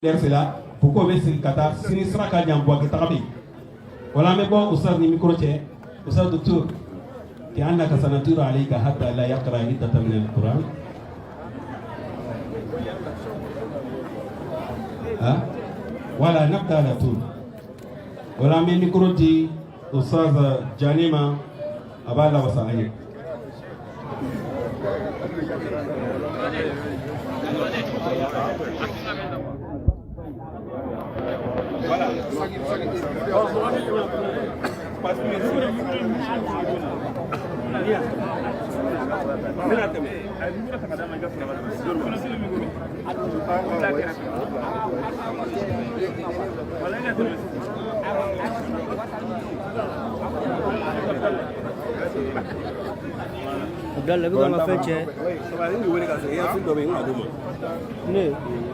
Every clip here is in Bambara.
c'est là pourquoi on veut kata sinistra ka jambo ke tagabi wala me bo ustaz ni micro che ustaz docteur ki annaka sanaturu alayka hatta la yaqra hiddatan min alquran wala nabda la tur wala me micro di ustaz Janima abala wasaani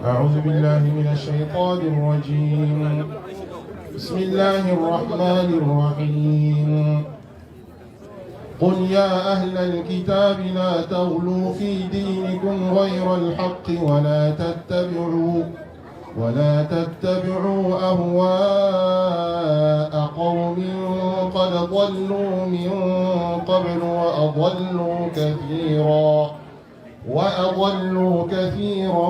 أعوذ بالله من الشيطان الرجيم بسم الله الرحمن الرحيم قل يا أهل الكتاب لا تغلوا في دينكم غير الحق ولا تتبعوا أهواء قوم قد ضلوا من قبل وأضلوا كثيرا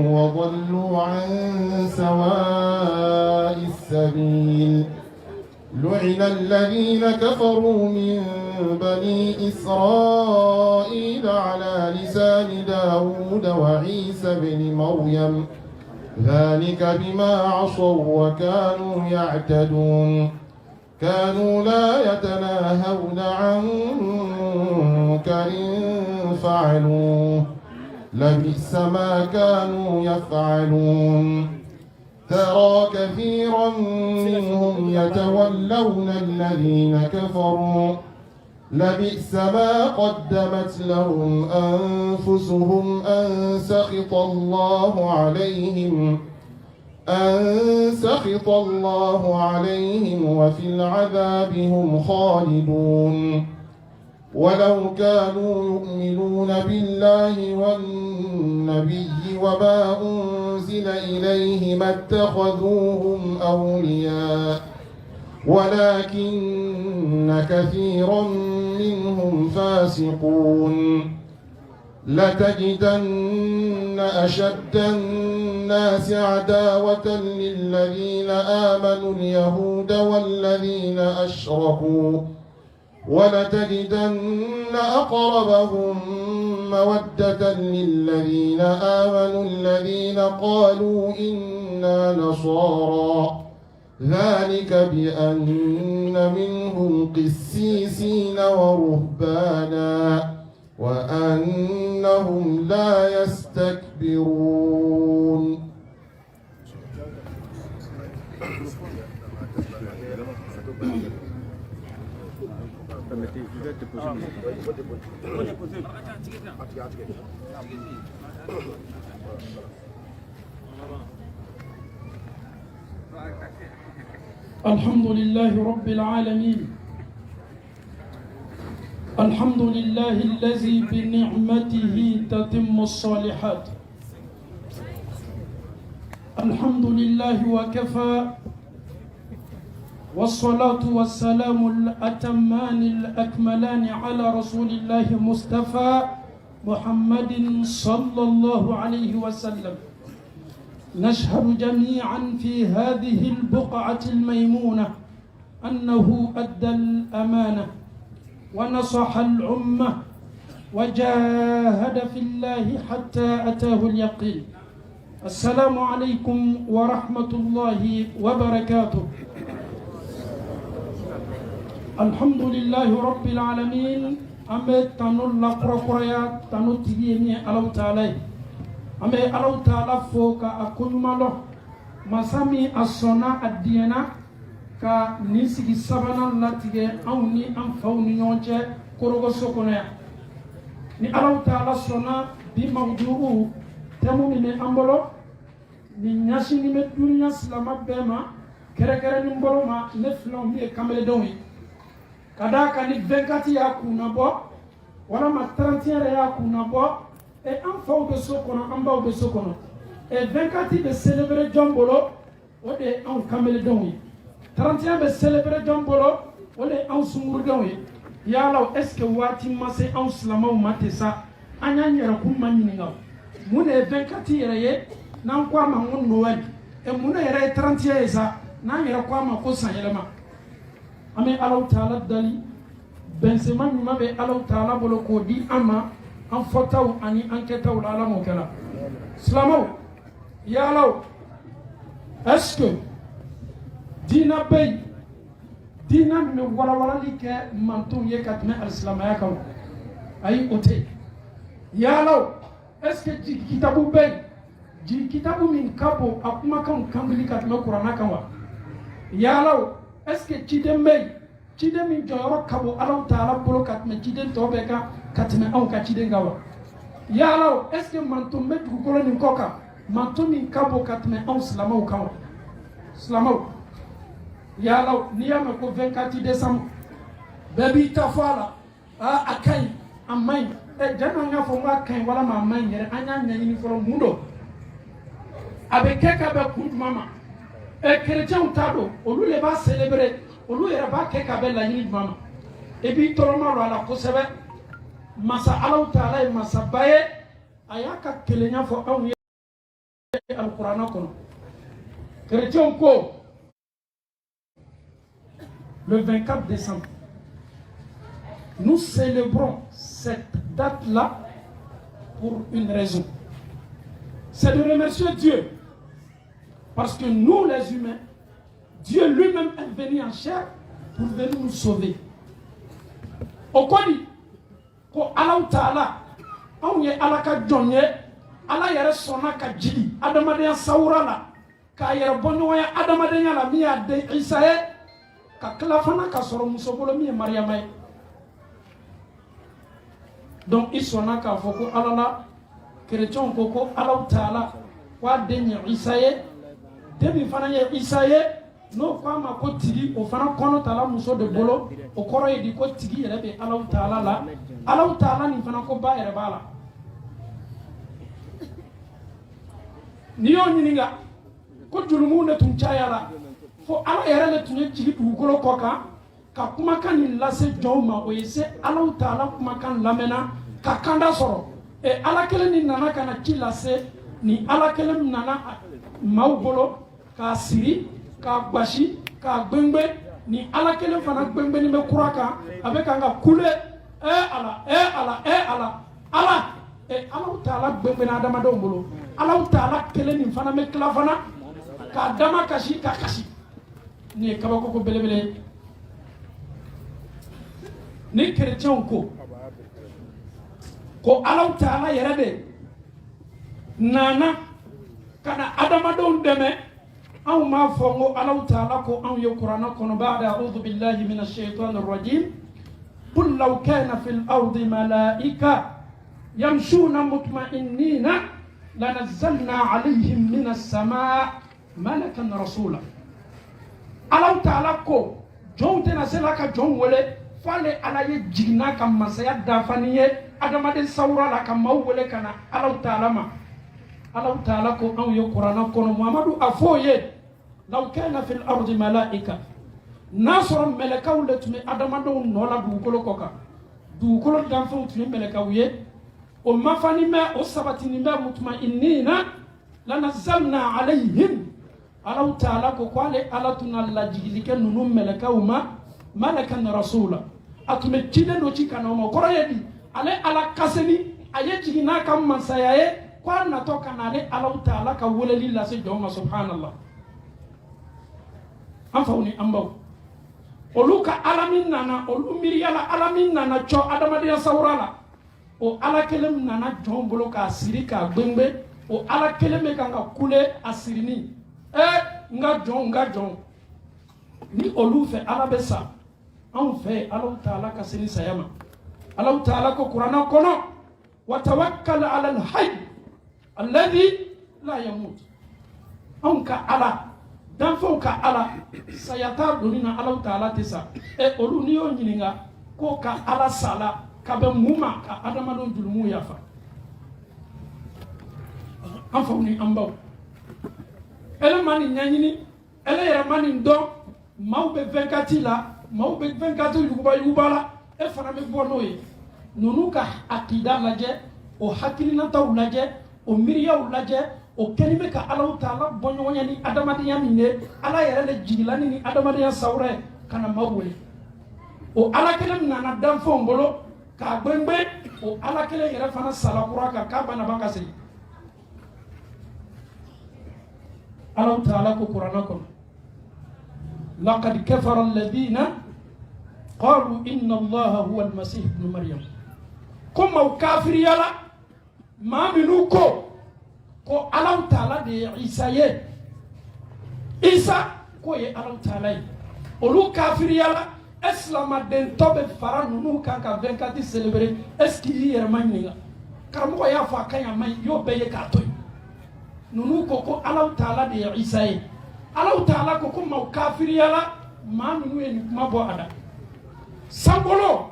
وضلوا عن سواء السبيل لعن الذين كفروا من بني إسرائيل على لسان داود وعيسى بن مريم ذلك بما عصوا وكانوا يعتدون كانوا لا يتناهون عن منكر فعلوه لبئس ما كانوا يفعلون ترى كثيرا منهم يتولون الذين كفروا لبئس ما قدمت لهم أنفسهم أن سخط الله عليهم وفي العذاب هم خالدون ولو كانوا يؤمنون بالله والنبي وما أنزل إليه ما اتخذوهم أولياء ولكن كثيرا منهم فاسقون لتجدن أشد الناس عداوة للذين آمنوا اليهود والذين أشركوا ولتجدن أقربهم مودة للذين آمنوا الذين قالوا إنا نصارى ذلك بأن منهم قسيسين ورهبانا وأنهم لا يستكبرون. الحمد لله رب العالمين الحمد لله الذي بنعمته تتم الصالحات الحمد لله وكفى والصلاة والسلام الأتمان الأكملان على رسول الله مصطفى محمد صلى الله عليه وسلم نشهد جميعا في هذه البقعة الميمونة أنه أدى الأمانة ونصح الأمة وجاهد في الله حتى أتاه اليقين. السلام عليكم ورحمة الله وبركاته. الحمد لله رب العالمين. أمي تنو لقرقريا تنو تيجيني الله تعالى. أمي الله تعالى فوق أكون ماله مسامي الصنع الدينا ka ni sigi sabanan latige anw ni an faw ni ɲɔgɔn cɛ korogoso kɔnɔ yan ni Allahu Taala sɔnna bi mawdu'u temu min bɛ an bolo ni ɲɛsinnen bɛ duniya silama bɛɛ ma kɛrɛnkɛrɛnnen bolo ma ne filanw min ye kamaledenw ye ka d'a kan ni 24 y'a kunna bɔ walama 31 yɛrɛ y'a kunna bɔ an faw bɛ so kɔnɔ an baw bɛ so kɔnɔ et 24 bɛ célébrer jɔn bolo o de ye anw kameledenw ye 31 bɛ célébrer jɔn bolo o de ye anw sunkurudenw ye yala est-ce que waati ma se anw silamɛw ma ten sa an y'an yɛrɛkun ma ɲininka mun de ye 24 yɛrɛ ye n'an ko a ma ko Noël et mun de yɛrɛ ye 31 ye sa n'an yɛrɛ ko a ma ko sanyɛlɛma an bɛ Alahu Taala dali bɛnsɛma ɲuman bɛ Alahu Taala bolo k'o di an ma an fɔtaw ani an kɛtaw la Ala m'o kɛla silamɛw yala est-ce que diina bɛ yen diina min bɛ walawalali kɛ mantonw ye ka tɛmɛ alisilamaya kan ayi o tɛ yen yala est-ce que jigi kitabu bɛ yen jigi kitabu min ka bon a kumakanw kanbili ka tɛmɛ kuranna kan wa yala est-ce que ciden bɛ yen ciden min jɔyɔrɔ ka bon Alahu Taala bolo ka tɛmɛ ciden tɔ bɛɛ kan ka tɛmɛ anw ka ciden kan wa yala est-ce que manton bɛ dugukolo nin kɔ kan manton min ka bon ka tɛmɛ anw silamɛw kan wa silamɛw yala n'i y'a mɛn ko 24 décembre bɛɛ b'i ta fɔ a la a ka ɲi a man ɲi jɛn an y'a fɔ n k'a ka ɲi walima a man ɲi yɛrɛ an y'a ɲɛɲini fɔlɔ mun don a bɛ kɛ ka bɛn kun jumɛn ma chrétienw t'a dɔn olu de b'a célébrer olu yɛrɛ b'a kɛ ka bɛn laɲini jumɛn ma i b'i tɔrɔma don a la kosɛbɛ masa Alahu Taala ye masaba ye a y'a ka kelenya fɔ anw ye alikuranɛ kɔnɔ chrétienw ko le 24 décembre nous célébrons cette date-là pour une raison, c'est de remercier Dieu parce que nous les humains, Dieu lui-même est venu en chair pour venir nous sauver. Au Kodi, ko Alahu Taala, on ye Ala ka jɔn ye, Ala yɛrɛ sɔnna ka jigi adamadenya sawura la, k'a yɛrɛ bɔ ɲɔgɔnya adamadenya la min y'a den Isa ye, ka tila fana ka sɔrɔ muso bolo min ye Mariyama ye. Donc i sɔnna k'a fɔ ko Ala la, chrétienw ko ko Alahu Taala k'a den ye Isa ye, den min fana ye Isa ye, n'o ko a ma ko tigi o fana kɔnɔ tala muso de bolo o kɔrɔ ye di ko tigi yɛrɛ bɛ Alahu Taala la Alahu Taala nin fana ko ba yɛrɛ b'a la n'i y'o ɲininka ko jurumuw de tun cayara fo Ala yɛrɛ de tun ye jigi dugukolo kɔ kan ka kumakan nin lase jɔnw ma o ye se Alahu Taala kumakan lamɛnna ka kanda sɔrɔ Ala kelen nin nana ka na ci lase ni Ala kelen min nana maaw bolo k'a siri k'a gbasi k'a gbengbe ni Ala kelen fana gbengbenin bɛ kura kan a bɛ kan ka kule Ala Ala Ala Alahu Taala gbengbenna adamadenw bolo Alahu Taala kelen nin fana bɛ tila fana k'a dama kasi k'a kasi nin ye kabakoko belebele ye ni chrétienw ko Alahu Taala yɛrɛ de nana ka na adamadenw dɛmɛ anw m'a fɔ ko Alahu Taala ko anw ye kuranɛ kɔnɔ ba'da a'udhu billahi minash shaitanir rajim qul law kana fil ardi malaika yamshuna mutma'innina lanazzalna alayhim minas samaa malakan rasula Alahu Taala ko jɔnw tɛna se la ka jɔnw wele f'ale Ala ye jiginna ka masaya dafani ye adamaden sawura la ka maaw wele ka na Alahu Taala ma Alahu Taala ko anw ye kuranɛ kɔnɔ Muhamadu a fɔ ye law kana fil ardi malaika n'a sɔrɔ mɛlɛkaw de tun bɛ adamadenw nɔ la dugukolo kɔ kan dugukolo danfɛnw tun ye mɛlɛkaw ye o mafani bɛ o sabatini bɛ mutma'innina lanazzalna alayhim Alahu Taala ko k'ale Ala tun na lajigili kɛ ninnu mɛlɛkaw ma malakan rasula a tun bɛ ciden dɔ ci ka na o ma o kɔrɔ ye di ale Ala kaseni a ye jigin n'a ka masaya ye k'a natɔ ka na ale Alahu Taala ka weleli lase jɔn ma subhanallah an faw ni an baw olu ka Ala min nana olu miiriyala Ala min nana cɔ adamadenya sawura la o Ala kelen min nana jɔn bolo k'a siri k'a gbengbe o Ala kelen bɛ kan ka kule a sirini n ka jɔn ni olu fɛ Ala bɛ sa anw fɛ Alahu Taala ka sini saya ma Alahu Taala ko kuranɛ kɔnɔ wa tawakkal ala al-hayy alladhi la yamut anw ka Ala danfɛnw ka Ala saya t'a donni na Alahu Taala tɛ sa olu n'i y'o ɲininka ko ka Ala sala ka bɛn mun ma ka adamadenw jurumuw yafa an faw ni an baw ele mani ɲaɲini ele yɛrɛ mani dɔn maaw bɛ 24 la maaw bɛ 24 yuguba la e fana bɛ bɔ n'o ye ninnu ka akida lajɛ o hakilinataw lajɛ o miiriyaw lajɛ o kɛlen bɛ ka Alahu Taala bɔ ɲɔgɔnya ni adamadenya min ye Ala yɛrɛ le jigila ni adamadenya sawura ye ka na maaw wele o Ala kelen min nana danfɛnw bolo k'a gbɛngbɛn o Ala kelen yɛrɛ fana salakura kan k'a banna ban ka segin Alahu Taala ko Kuranɛ kɔnɔ laqad kafara alladhina qalu inna Allaha huwa al-masih ibn Maryam ko maaw kafiriyala maa minnu ko Alahu Taala de ye Isa ye Isa ko ye Alahu Taala ye olu kafiriyala islamaden tɔ bɛ fara ninnu kan ka 24 célébrer est-ce qu'il y yɛrɛ ma ɲininka karamɔgɔ y'a fɔ a ka ɲi a ma ɲi y'o bɛɛ ye k'a to yen ninnu ko Alahu Taala de ye Isa ye Alahu Taala ko maaw kafiriyala maa minnu ye nin kuma bɔ a da sankolo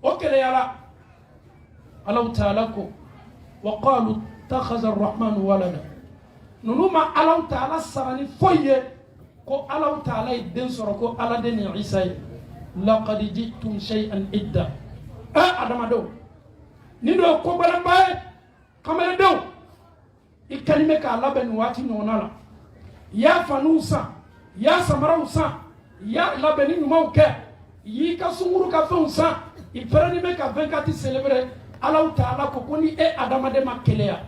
o keleyala Alahu Taala ko wa qalu ittakhadha ar-rahmanu walada ninnu ma Alahu Taala sara ni foyi ye ko Alahu Taala ye den sɔrɔ ko Ala den ye Isa ye laqad ji'tum shay'an idda adamadenw nin do ko balanba ye kamalendenw i kɛlen bɛ k'a labɛn nin waati ɲɔgɔnna la i y'a faniw san i y'a samaraw san i y'a labɛnni ɲumanw kɛ i y'i ka sunkuru ka fɛnw san i pɛrɛnnen bɛ ka 24 célébrer Alahu Taala ko ni e adamaden ma keleya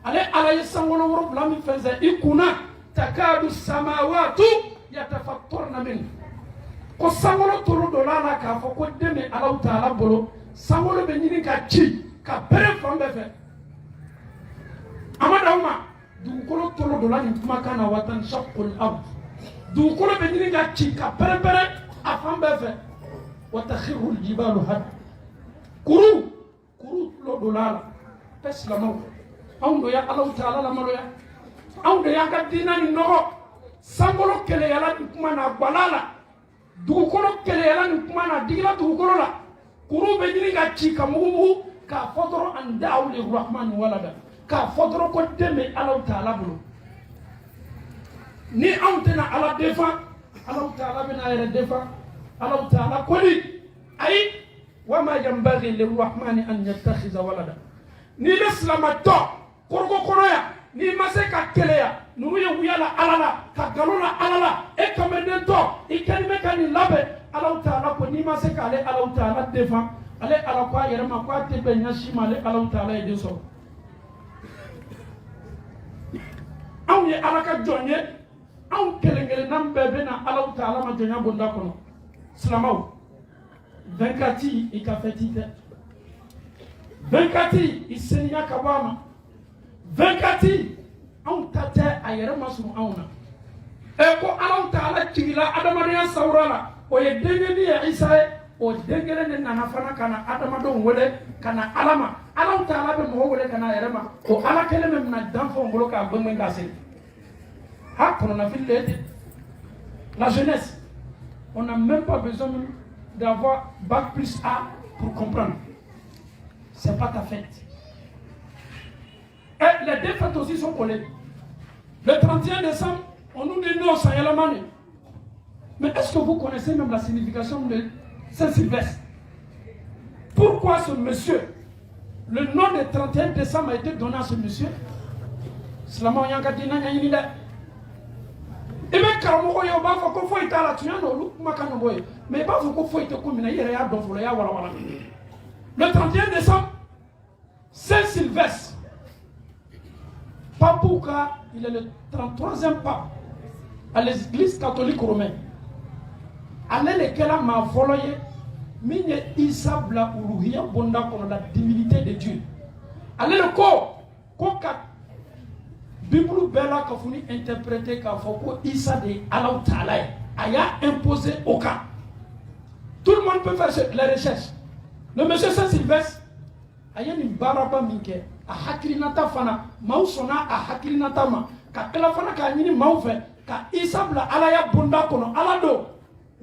ale Ala ye sankolo 7 min fɛnsɛn i kunna takadu samawatu yatafattarna minhu ko sankolo toro dɔ la k'a fɔ ko den bɛ Alahu Taala bolo sankolo bɛ ɲini ka ci ka pɛrɛn fan bɛɛ fɛ a ma d'aw ma dugukolo toro dɔ la nin kumakan na watanshaqqul ard dugukolo bɛ ɲini ka ci ka pɛrɛn-pɛrɛn a fan bɛɛ fɛ watakhirrul jibalu hadda kuru tulo dɔ la bɛɛ silamɛw anw de ya Alahu Taala lamaloya anw de y'an ka diinɛ ni nɔgɔ sankolo keleyala nin kuma na gwala la dugukolo keleyala nin kuma na digila dugukolo la kuru bɛ ɲini ka ci ka mugu k'a fɔ dɔrɔn an da'u lirrahmani walada k'a fɔ dɔrɔn ko den bɛ Alahu Taala bolo ni anw tɛna Ala défend Alahu Taala bɛna a yɛrɛ défend Alahu Taala ko ni ayi wa ma yanbaghi lirrahmani an yattakhiza walada ni bɛ silamatɔ korogo kɔnɔ yan n'i ma se ka keleya ninnu ye wuyala Ala la ka nkalon la Ala la e kamandentɔ i kɛlen bɛ ka nin labɛn Alahu Taala ko n'i ma se k'ale Alahu Taala défend ale Ala ko a yɛrɛ ma ko a tɛ bɛn ɲɛsi ma ale Alahu Taala ye den sɔrɔ anw ye Ala ka jɔn ye anw kelen-kelennan bɛɛ bɛ na Alahu Taala ma jɔnya bonda kɔnɔ silamɛw 24 i ka fɛti tɛ 24 i seniya ka bɔ a ma 24 anw ta tɛ a yɛrɛ ma surun anw na ko Alahu Taala jigila adamadenya sawura la o ye denkɛ min ye Isa ye o den kelen de nana fana ka na adamadenw wele ka na Ala ma Alahu Taala bɛ mɔgɔ wele ka na a yɛrɛ ma o Ala kelen bɛ mina danfɛnw bolo k'a gbɛngbɛn k'a seri ha kɔnɔnafili de ye ten la jeunesse on n'a même pas besoin d'avoir bac plus A pour comprendre c'est pas ta fête. Et les deux fêtes aussi sont collées. Le 31 décembre, on nous dit non, ça y est la manie. Mais est-ce que vous connaissez même la signification de Saint-Sylvestre? Pourquoi ce monsieur, le nom de 31 décembre a été donné à ce monsieur? Slama Yanka Dina Yanida. Et bien, Karamogo Yoba, il faut être à la tuya, mais il faut être comme il y a le 31 décembre, Saint-Sylvestre. Papouka, il est le 33e pape à l'église catholique romaine. Allez lesquels m'a volé, mine Isa bla uruhia bonda pour la divinité de Dieu. Allez le corps, koka Bible bella kafuni interprété kafoko Isa de Allahu Taala aya imposé au cas. Tout le monde peut faire les recherches. Le monsieur Saint-Sylvestre aya ni baraba minke a hakilinata fana mausona a hakilinata ma ka kala fana ka nyini maufe ka Isa bla alaya bonda kono alado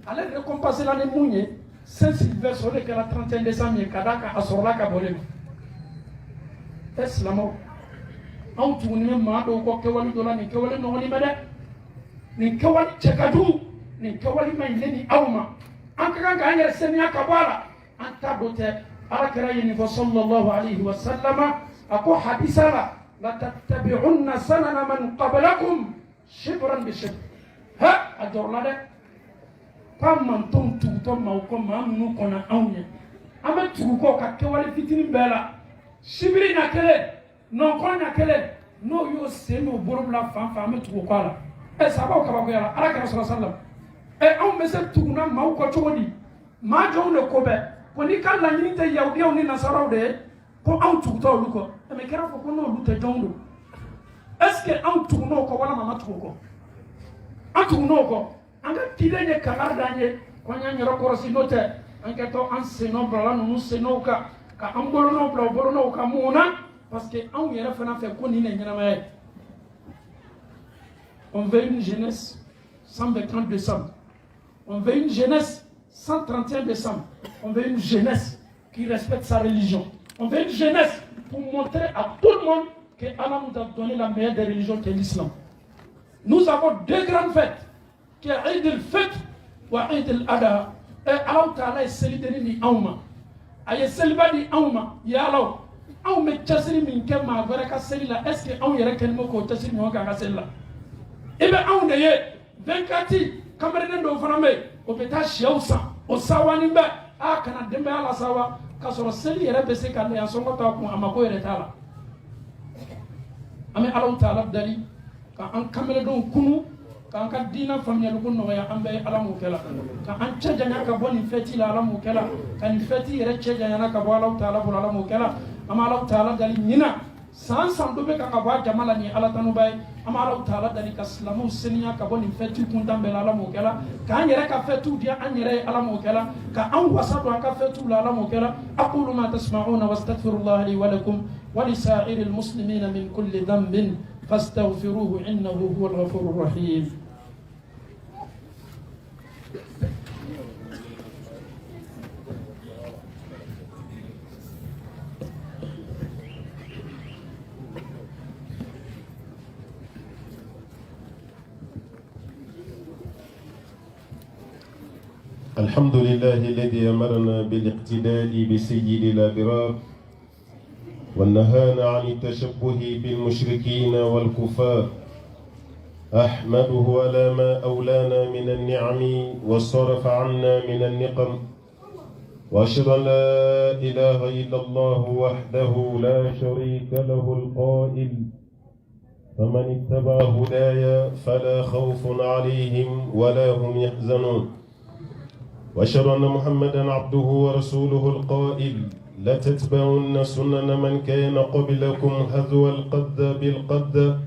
allez récompenser l'année mounye Saint-Sylvestre sur le 31 décembre kadaka asorla ka bolema est-ce la mort anw tuguni maa dɔw kɔ kɛwale dɔ la nin kɛwale nɔgɔli bɛ dɛ nin kɛwale cɛ ka jugu nin kɛwale ma ɲi ne ni aw ma an ka kan k'an yɛrɛ saniya ka bɔ a la an ta dɔ tɛ alakira ye nin fɔ sallallahu alayhi wa sallama a ko hadisa la latattabi'unna sanana man qablakum shibran bi shibr ha a jɔrɔla dɛ k'a mantɔn tugutɔ maaw kɔ maa minnu kɔnɔ anw ye an bɛ tugu kɔ ka kɛwale fitinin bɛɛ la sibiri ɲɛ kelen nɔnkɔn ɲɛ kelen n'o y'o sen n'o bolo bila fan fan an bɛ tugu kɔ a la sabaw kabakoya la alakira sallallahu alayhi wa sallam anw bɛ se tuguna maaw kɔ cogo di maa jɔnw de ko bɛɛ ko n'i ka laɲini tɛ yahudiyaw ni nasaraw de ye ko anw tugutɔ olu kɔ mɛ kɛra fɔ ko n'olu tɛ jɔnw don est ce que anw tugun'o kɔ walima ma tugu kɔ an tugun'o kɔ an ka ciden ye kangari d'an ye ko an y'an yɛrɛ kɔrɔsi n'o tɛ an kɛ tɔ an sennɔ bilala ninnu sennɔw kan ka an bolonɔw bila o bolonɔw kan mun na parce que anw yɛrɛ fana fɛ ko nin de ɲɛnamaya ye on veut une jeunesse sans 30 décembre on veut une jeunesse sans 31 décembre on veut une jeunesse qui respecte sa religion on veut une jeunesse pour montrer à tout le monde que Allah nous a donné la meilleure des religions qui est l'islam. Nous avons deux grandes fêtes, qui est Eid al-Fitr et Eid al-Adha. Et Allah Ta'ala est célibataire ni auma. Aye célibataire ni auma. Ya Allah. Aou me chasiri min ke ma gore ka seli la. Est-ce que aou yere ken mo ko chasiri mo ka seli la? Ebe aou ne ye 24 kamerene do fana me o beta shiausa. O sawani ba a kana dembe ala sawa. Ka soro seli yere be se kan ya songo ta ko amako yere tala. Ame Allah Ta'ala dali ka an kamele don kunu ka an ka dina famiyal ko no ya ambe ala mo kala ka an chaja nya ka boni feti la ala mo kala ka ni feti yere chaja nya ka bo Allah Ta'ala bo ala mo kala ama Allah Ta'ala dali nyina san san do be ka ka ba jamala ni ala tanu bay ama Allah Ta'ala dali ka islamu seniya ka boni feti kun tambe la ala mo kala ka an yere ka fetu dia an yere ala mo kala ka an wasado an ka fetu la ala mo kala aqulu ma tasma'una wastaghfirullah li wa lakum wa li sa'iril muslimina min kulli dhanbin فاستغفروه إنه هو الغفور الرحيم الحمد لله الذي أمرنا بالاقتداء بسيد الأبرار والنهانا عن التشبه بالمشركين والكفار أحمده على ما أولانا من النعم وصرف عنا من النقم وأشهد أن لا إله إلا الله وحده لا شريك له القائل فمن اتبع هدايا فلا خوف عليهم ولا هم يحزنون وأشهد أن محمدا عبده ورسوله القائل لتتبعن سنن من كان قبلكم هذو القد بالقد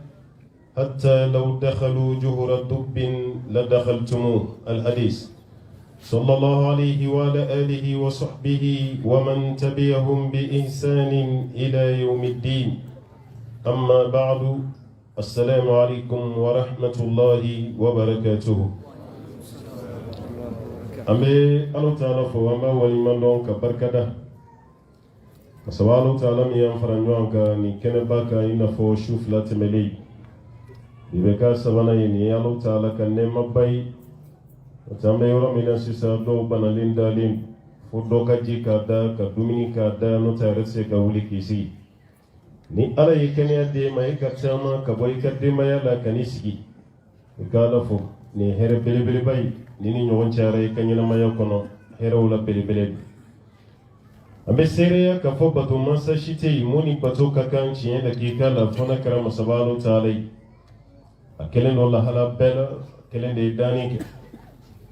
حتى لو دخلوا جهر دب لدخلتموه الحديث صلى الله عليه وعلى آله وصحبه ومن تبعهم بإحسان إلى يوم الدين أما بعد السلام عليكم ورحمة الله وبركاته أمي الله تعالى فوما ولمن لون كبركده Masawalo Ta'ala mi yamfara nywanka ni kene baka ina fo shufla temeli ibeka sabana yini Allah Ta'ala kan ne mabai tambe yoro mina sisa do banalin dalin fo do ka jika da ka dumini ka da no tare se ka wuli kisi ni ala yikene de mai ka tama ka boy ka de mai ala kanisigi ka la fo ni here bele bele bay ni ni nyon chare kanyina mayo kono here wala bele bele ambe sereya ka fo bato mansa shite muni bato ka kan ciyen da ke kala fona kara masabalo talai a kelen do la hala bela kelen de dani ke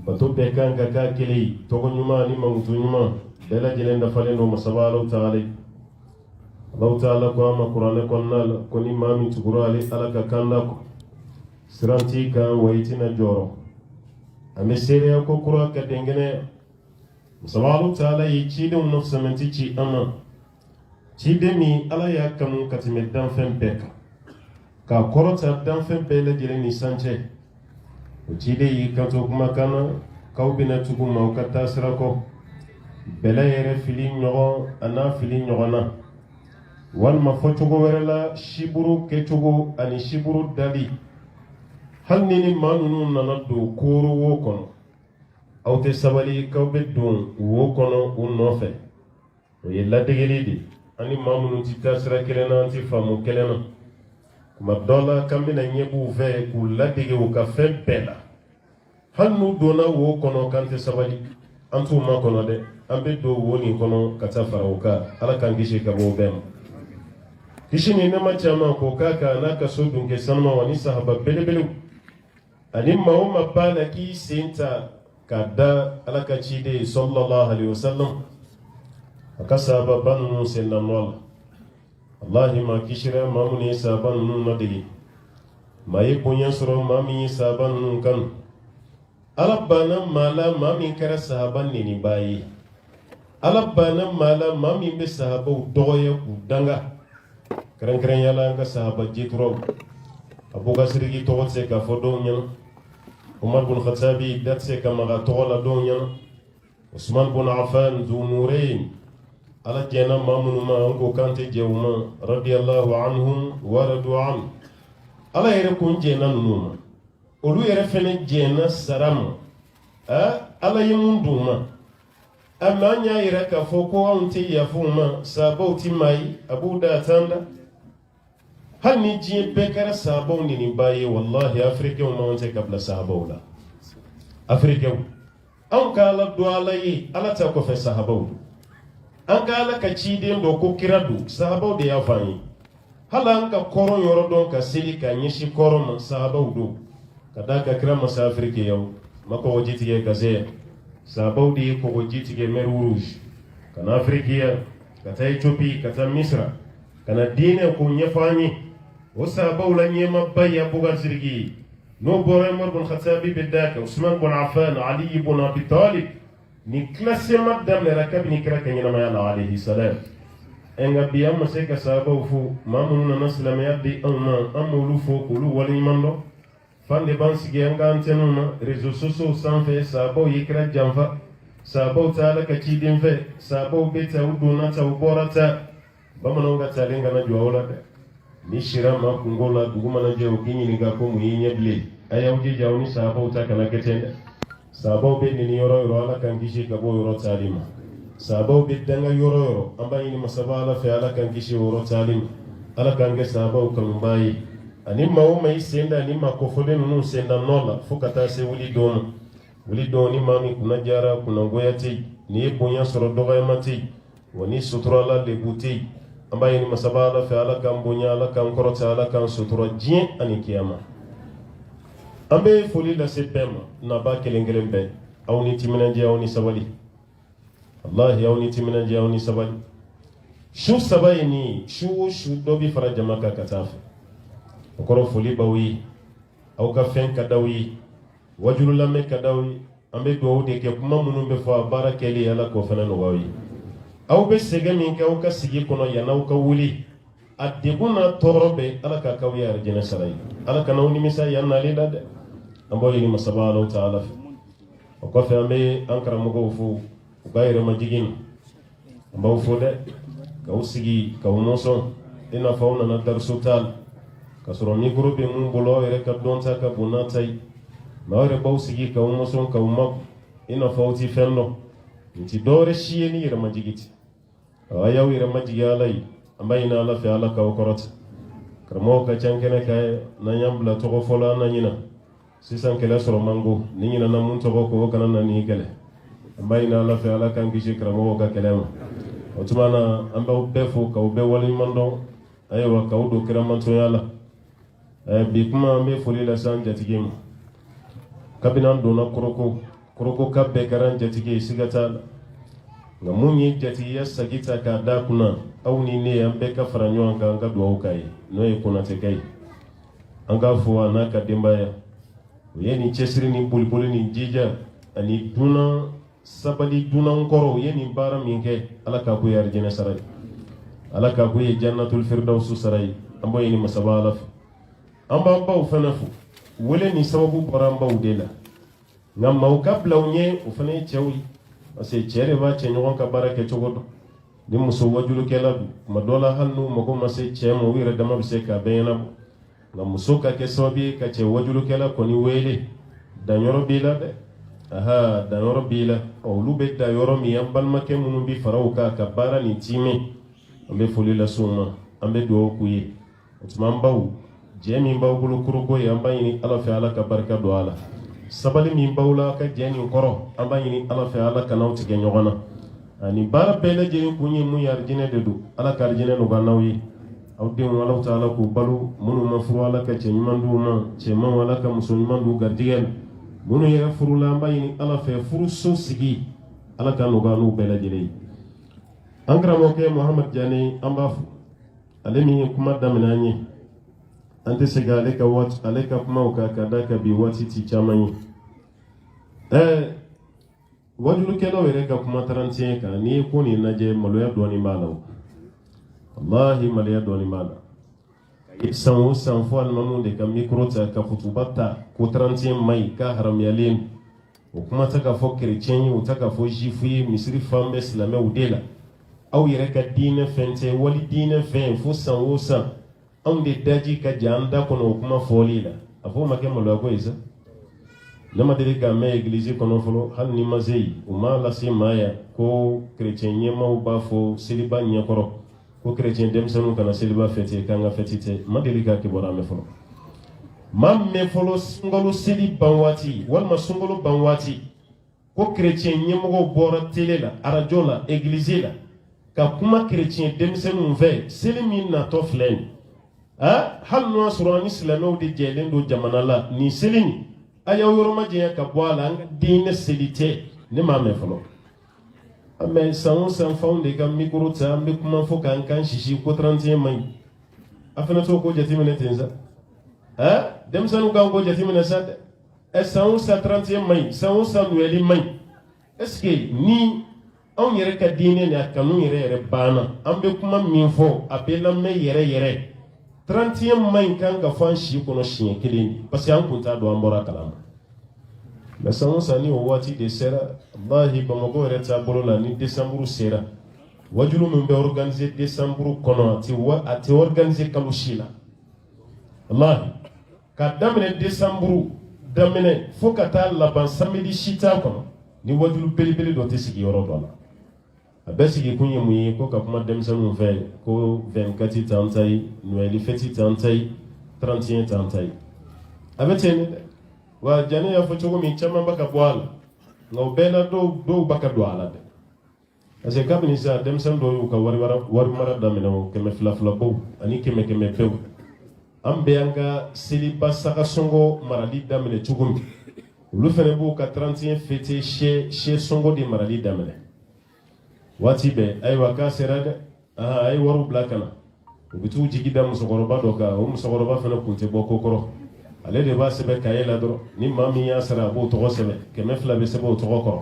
bato be kan ka ka kele to ko nyuma ni mangutu nyuma bela jelen da falen do masabalo talai Allah Ta'ala ko ama qur'ana konnal ko ni mami tukurali alaka kanda ko siranti kan waitina joro ambe sereya ko qur'a ka dengene Subhanahu Ta'ala yi ci don no samenti ci ama ci demi ala ya kamu katime dan fen beka ka korota dan fen bele dire ni sanche o ci de yi kanto kuma kana kawbina tugu ma ka tasra ko bela yere fili nyogo ana fili nyogona walma fo cogo wɛrɛ la siburu kɛcogo ani siburu dali hali ni maa ninnu nana don kooro wo kɔnɔ aw tɛ sabali k'aw bɛ don wo kɔnɔ u nɔfɛ o ye ladegeli de ani maa minnu tɛ taa sira kelen na an tɛ faamu kelen na tuma dɔ la k'an bɛna ɲɛ b'u fɛ k'u ladege u ka fɛn bɛɛ la hali n'u donna wo kɔnɔ k'an tɛ sabali an t'u ma kɔnɔ dɛ an bɛ don wo nin kɔnɔ ka taa fara o kan ala k'an kisi ka bɔ o bɛɛ ma kisi ni nɛɛma caman k'o k'a kan n'a ka so dun kɛ sanuma wa ni sahaba belebelew ani maa o maa b'a la k'i sen ta k'a da ala ka ciden sallallahu alaihi wasallam a ka sahaba ninnu sen da nɔ la wallahi maa kisira maa minnu ye sahaba ninnu ladege maa ye bonya sɔrɔ maa min ye sahaba ninnu kanu ala banna maa la maa min kɛra sahaba neniba ye ala banna maa la maa min bɛ sahabaw dɔgɔya k'u danga kɛrɛnkɛrɛnya la an ka sahaba jituraw abubakar tɔgɔ tɛ se k'a fɔ dɔw ɲɛna umar bin khatabi da tɛ se ka maga tɔgɔ la dɔw ɲɛna usman bin affan zunurain ala jɛna maa minnu ma an ko kan tɛ jɛ u ma radiyallahu anhum wa radu an ala yɛrɛ kun jɛna ninnu ma olu yɛrɛ fɛnɛ jɛna sara ma ala ye mun d'u ma amma an y'a yɛrɛ k'a fɔ ko anw tɛ yafa u ma sahabaw tɛ maa ye a b'u da tan da hali ni diɲɛ bɛɛ kɛra sahabaw neniba ye wallahi afirikɛnw m'anw tɛ ka bila sahabaw la afirikɛnw anw ka ala dɔn ala ye ala ta kɔfɛ sahabaw an ka ala ka ciden dɔ ko kira don sahabaw de y'a fɔ an ye hali an ka kɔrɔn yɔrɔ dɔn ka seli ka ɲɛsin kɔrɔn ma sahabaw don ka da ka kira masa afirikɛnw ma kɔgɔ ji tigɛ ka se yan sahabaw de ye kɔgɔ ji tigɛ mer rouge ka na afirikiya ka taa Ethiopie ka taa misra ka na diinɛ k'o ɲɛfɔ an ye o sahabaw la ɲɛma ba ye abubakar sidiki n'o bɔra umar bin khatabi bɛ da kan usman bin affan ali ibn abi talib ni classement daminɛra kabini kira ka ɲɛnamaya la alayhi salam nka bi an ma se ka sahabaw fo maa minnu nana silamɛya di anw ma an m'olu fo k'olu waleɲuman dɔn fan de b'an sigi an ka antenne na réseaux sociaux sanfɛ sahabaw ye kira janfa sahabaw ta ala ka ciden fɛ sahabaw bɛ ta u donna ta u bɔra ta bamananw ka talen kana jɔ aw la dɛ ni sira ma kungo la dugu mana jɛ u k'i ɲininka ko mun y'i ɲɛ bilen a y'aw jija aw ni sahabaw ta kana kɛ ten dɛ sahabaw bɛ nini yɔrɔ yɔrɔ ala k'an kisi ka bɔ yɔrɔ taali ma sahabaw bɛ danga yɔrɔ yɔrɔ an b'a ɲini masaba ala fɛ ala k'an kisi o yɔrɔ taali ma ala k'an kɛ sahabaw kanuba ye ani maa o maa i sen da ani maa kɔfɔlen ninnu sen da nɔ la fo ka taa se wuli dɔn ma wuli dɔn ni maa min kunna jara kunnangoya tɛ yen ni ye bonya sɔrɔ dɔgɔyama tɛ yen wa ni suturala lebu tɛ yen an b'a ɲini masaba ala fɛ ala k'an bonya ala k'an kɔrɔta ala k'an sutura diɲɛ ani kiyama an bɛ foli lase bɛɛ ma naba kelen kelen bɛɛ aw ni timinandiya aw ni sabali wallahi aw ni timinandiya aw ni sabali su saba ye nin ye su o su dɔ bɛ fara jama kan ka taa fɛ o kɔrɔ foli b'aw ye aw ka fɛn ka d'aw ye wajulu lamɛn ka d'aw ye an bɛ dugawu de kɛ kuma minnu bɛ fɔ a baara kɛli ala k'o fana nɔgɔya aw ye aw bɛ sɛgɛn min kɛ aw ka sigi kɔnɔ yan'aw ka wuli a degun n'a tɔɔrɔ bɛ ala k'a k'aw ye arijɛnɛ sara ye ala kana aw nimisa yan nalen la dɛ an b'aw ɲini masaba alaw ta ala fɛ o kɔfɛ an bɛ an karamɔgɔw fo u ka yɛrɛmajigin na an b'aw fo dɛ k'aw sigi k'aw mɔsɔn i n'a fɔ aw nana dariso ta la ka sɔrɔ mikoro bɛ mun bolo aw yɛrɛ ka dɔn ta ka bon n'a ta ye mɛ aw yɛrɛ b'aw sigi k'aw mɔsɔn k'aw ma i n'a fɔ aw ti fɛn dɔn nin ti dɔwɛrɛ si ye ni yɛrɛmajigi tɛ a y'aw yɛrɛmajigi ala ye an b'a ɲini ala fɛ ala k'aw kɔrɔta karamɔgɔw ka ca kɛnɛ ka ye n'an y'an bila tɔgɔ fɔlɔ an na ɲina sisan kɛlɛ sɔrɔ man go ni ɲinana mun tɔgɔ ko o kana na ni kɛlɛ an b'a ɲini ala fɛ ala k'an kisi karamɔgɔw ka kɛlɛ ma o tuma na an b'aw bɛɛ fo k'aw bɛɛ waleɲuman dɔn ayiwa k'aw don kiramantonya la bi kuma an bɛ foli lase an jatigi ma kabini an donna koroko ka bɛɛ kɛra an jatigi ye siga t'a la nka mun ye jatigiya sagi ta k'a da kunna aw ni ne an bɛɛ ka fara ɲɔgɔn kan an ka dugawu k'a ye n'o ye konatɛkɛ ye an k'a fɔ a n'a ka denbaya o ye nin cɛsiri ni boliboli ni jija ani dunan sabali dunan kɔrɔ o ye nin baara min kɛ ala k'a ko ye arijɛnɛ sara ye ala k'a ko ye jannatul firdausu sara ye an b'a ɲini masaba ala fɛ an b'an baw fana fo wele ni sababu bɔra an baw de la nka maaw ka bila u ɲɛ o fana ye cɛw ye parce que cɛ de b'a cɛ ɲɔgɔn ka baara kɛ cogo dɔn ni muso wajulukɛla kuma dɔ la hali n'u mago ma se cɛ ma u yɛrɛ dama bɛ se k'a bɛɛ ɲɛnabɔ nka muso ka kɛ sababu ye ka cɛ wajulukɛla kɔni wele danyɔrɔ b'i la dɛ danyɔrɔ b'i la olu bɛ da yɔrɔ min an balimakɛ minnu bɛ fara u kan ka baara nin tiimɛ an bɛ foli lase u ma an bɛ dugawu k'u ye o tuma an baw jɛ min b'aw bolo koroko ye an b'a ɲini ala fɛ ala ka barika don a la sabali min b'aw la ka jɛ nin kɔrɔ an b'a ɲini ala fɛ ala ka n'aw tigɛ ɲɔgɔn na ani baara bɛɛ lajɛlen kun ye mun ye arijinɛ de don ala ka arijinɛ nɔgɔya n'aw ye aw denw ala ta ala k'u balo minnu ma furu ala ka cɛ ɲuman d'u ma cɛmanw ala ka muso ɲuman d'u garijɛgɛ la minnu yɛrɛ furu la an b'a ɲini ala fɛ furuso sigi ala ka nɔgɔya n'u bɛɛ lajɛlen ye an karamɔgɔkɛ muhamadu jane an b'a fɔ ale min ye kuma daminɛ an ye an tɛ se ale ka kumaw kan ka da ka bi waati ti caman ye wajulukɛlaw yɛrɛ ka kuma 31 kan n'i ye ko nin lajɛ maloya dɔɔni b'a la wallahi maloya dɔɔni b'a la san o san fo alimamu de ka micro ta ka kutuba ta ko 31 mai ka haramuyalen o kuma ta ka fɔ chrétien ye o ta ka fɔ juif ye misiri fan bɛ silamɛw de la aw yɛrɛ ka diinɛ fɛn tɛ wali diinɛ fɛn fo san o san anw de daji ka ja an da kɔnɔ o kuma fɔli la a fɔ ma kɛ maloya ko ye sa ne ma deli ka mɛn église kɔnɔ fɔlɔ hali ni ma se yen u ma lase maa ya ko chrétien ɲɛmaw b'a fɔ seliba ɲɛkɔrɔ ko chrétien denmisɛnninw kana seliba fɛti k'an ka fɛti tɛ ma deli ka kibaruya mɛn fɔlɔ ma mɛn fɔlɔ sunkalo seli ban waati walima sunkalo ban waati ko chrétien ɲɛmɔgɔw bɔra télé la arajo la église la ka kuma chrétien denmisɛnninw fɛ seli min natɔ filɛ nin hali n'o y'a sɔrɔ an ni silamɛw de jɛlen don jamana la nin seli nin a y'aw yɔrɔ ma jɛnya ka bɔ a la an ka diinɛ seli tɛ ne m'a mɛn fɔlɔ mais san o san f'anw de ka micro ta an bɛ kuma fɔ k'an kan sisi ko 31 man ɲi a fana t'o ko jateminɛ ten sa denmisɛnninw k'an ko jateminɛ sa dɛ san o san 31 man ɲi san o san nuyɛli man ɲi est ce que ni anw yɛrɛ ka diinɛ ni a kanu yɛrɛ banna an bɛ kuma min fɔ a bɛ lamɛn yɛrɛ 31 man ɲi kan ka fɔ an si kɔnɔ siɲɛ kelen parce que an kun t'a dɔn an bɔra kalama mais san o san ni o waati de sera wallahi Bamako yɛrɛ taabolo la ni décembre sera wajulu min bɛ organiser décembre kɔnɔ a tɛ organiser kalo si la wallahi ka daminɛ décembre daminɛ fo ka taa laban samedi si t'a kɔnɔ ni wajulu belebele dɔ tɛ sigi yɔrɔ dɔ la a bɛ sigi kun ye mun ye ko ka kuma denmisɛnninw fɛ ko 24 t'an ta ye Noël fête t'an ta ye 31 t'an ta ye a bɛ ten dɛ wa jane y'a fɔ cogo min caman bɛ ka bɔ a la nka o bɛɛ la dɔw bɛ ka don a la dɛ parce que kabini sa denmisɛnnin dɔw y'u ka wari mara daminɛ o 200 baw ani 100 pew an bɛ an ka seliba saga sɔngɔ marali daminɛ cogo min olu fana b'u ka 31 fête sɛ sɔngɔ de marali daminɛ waati bɛɛ ayiwa k'a sera dɛ a ye wariw bila ka na u bɛ t'u jigi da musokɔrɔba dɔ kan o musokɔrɔba fana kun tɛ bɔ ko kɔrɔ ale de b'a sɛbɛn cahier la dɔrɔn ni maa min y'a sara a b'o tɔgɔ sɛbɛn 200 bɛ sɛbɛn o tɔgɔ kɔrɔ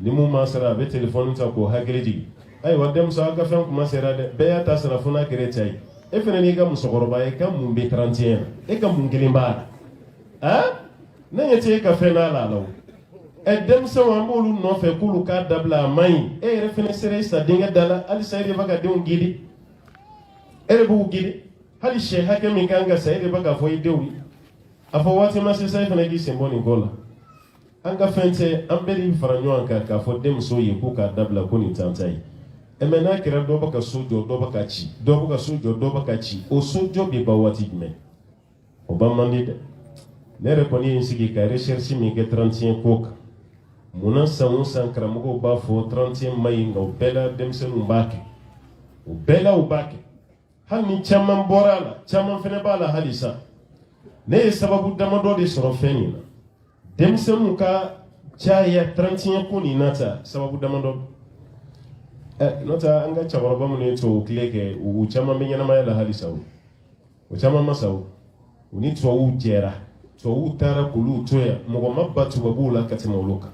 ni mun m'a sara a bɛ téléphone ta k'o hakili jigin ayiwa denmuso aw ka fɛn kuma sera dɛ bɛɛ y'a ta sara fo n'a kɛra cɛ ye e fana n'i ka musokɔrɔba ye ka mun bɛ 31 na e ka mun kelen b'a la ne ɲɛ tɛ e ka fɛn n'a la o denmisɛnw an b'olu nɔfɛ k'olu k'a dabila a man ɲi e yɛrɛ fana sera i sa denkɛ da la halisa e de bɛ ka denw gidi e de b'u gidi hali sɛ hakɛ min kan ka sa e de bɛ k'a fɔ i denw ye a fɔ waati ma sisan e fana k'i sen bɔ nin ko la an ka fɛn tɛ an bɛɛ de fara ɲɔgɔn kan k'a fɔ denmuso ye ko k'a dabila ko nin t'an ta ye mais n'a kɛra dɔ bɛ ka so jɔ dɔ bɛ ka ci dɔ bɛ ka so jɔ dɔ bɛ ka ci o so jɔ bɛ ban waati jumɛn o ban man di dɛ ne yɛrɛ kɔni ye n sigi ka recherche min kɛ 31 ko kan munna san o san karamɔgɔw b'a fɔ 31 man ɲi nka o bɛɛ la denmisɛnninw b'a kɛ o bɛɛ la u b'a kɛ hali ni caman bɔra a la caman fana b'a la halisa ne ye sababu damadɔ de sɔrɔ fɛn in na denmisɛnninw ka caya 31 ko nin na ta sababu damadɔ n'o tɛ an ka cɛkɔrɔba minnu ye tubabu tile kɛ u caman bɛ ɲɛnamaya la halisa o caman ma sa o u ni tubabuw jɛra tubabuw taara k'olu to yan mɔgɔ ma ba tubabuw la ka tɛmɛ olu kan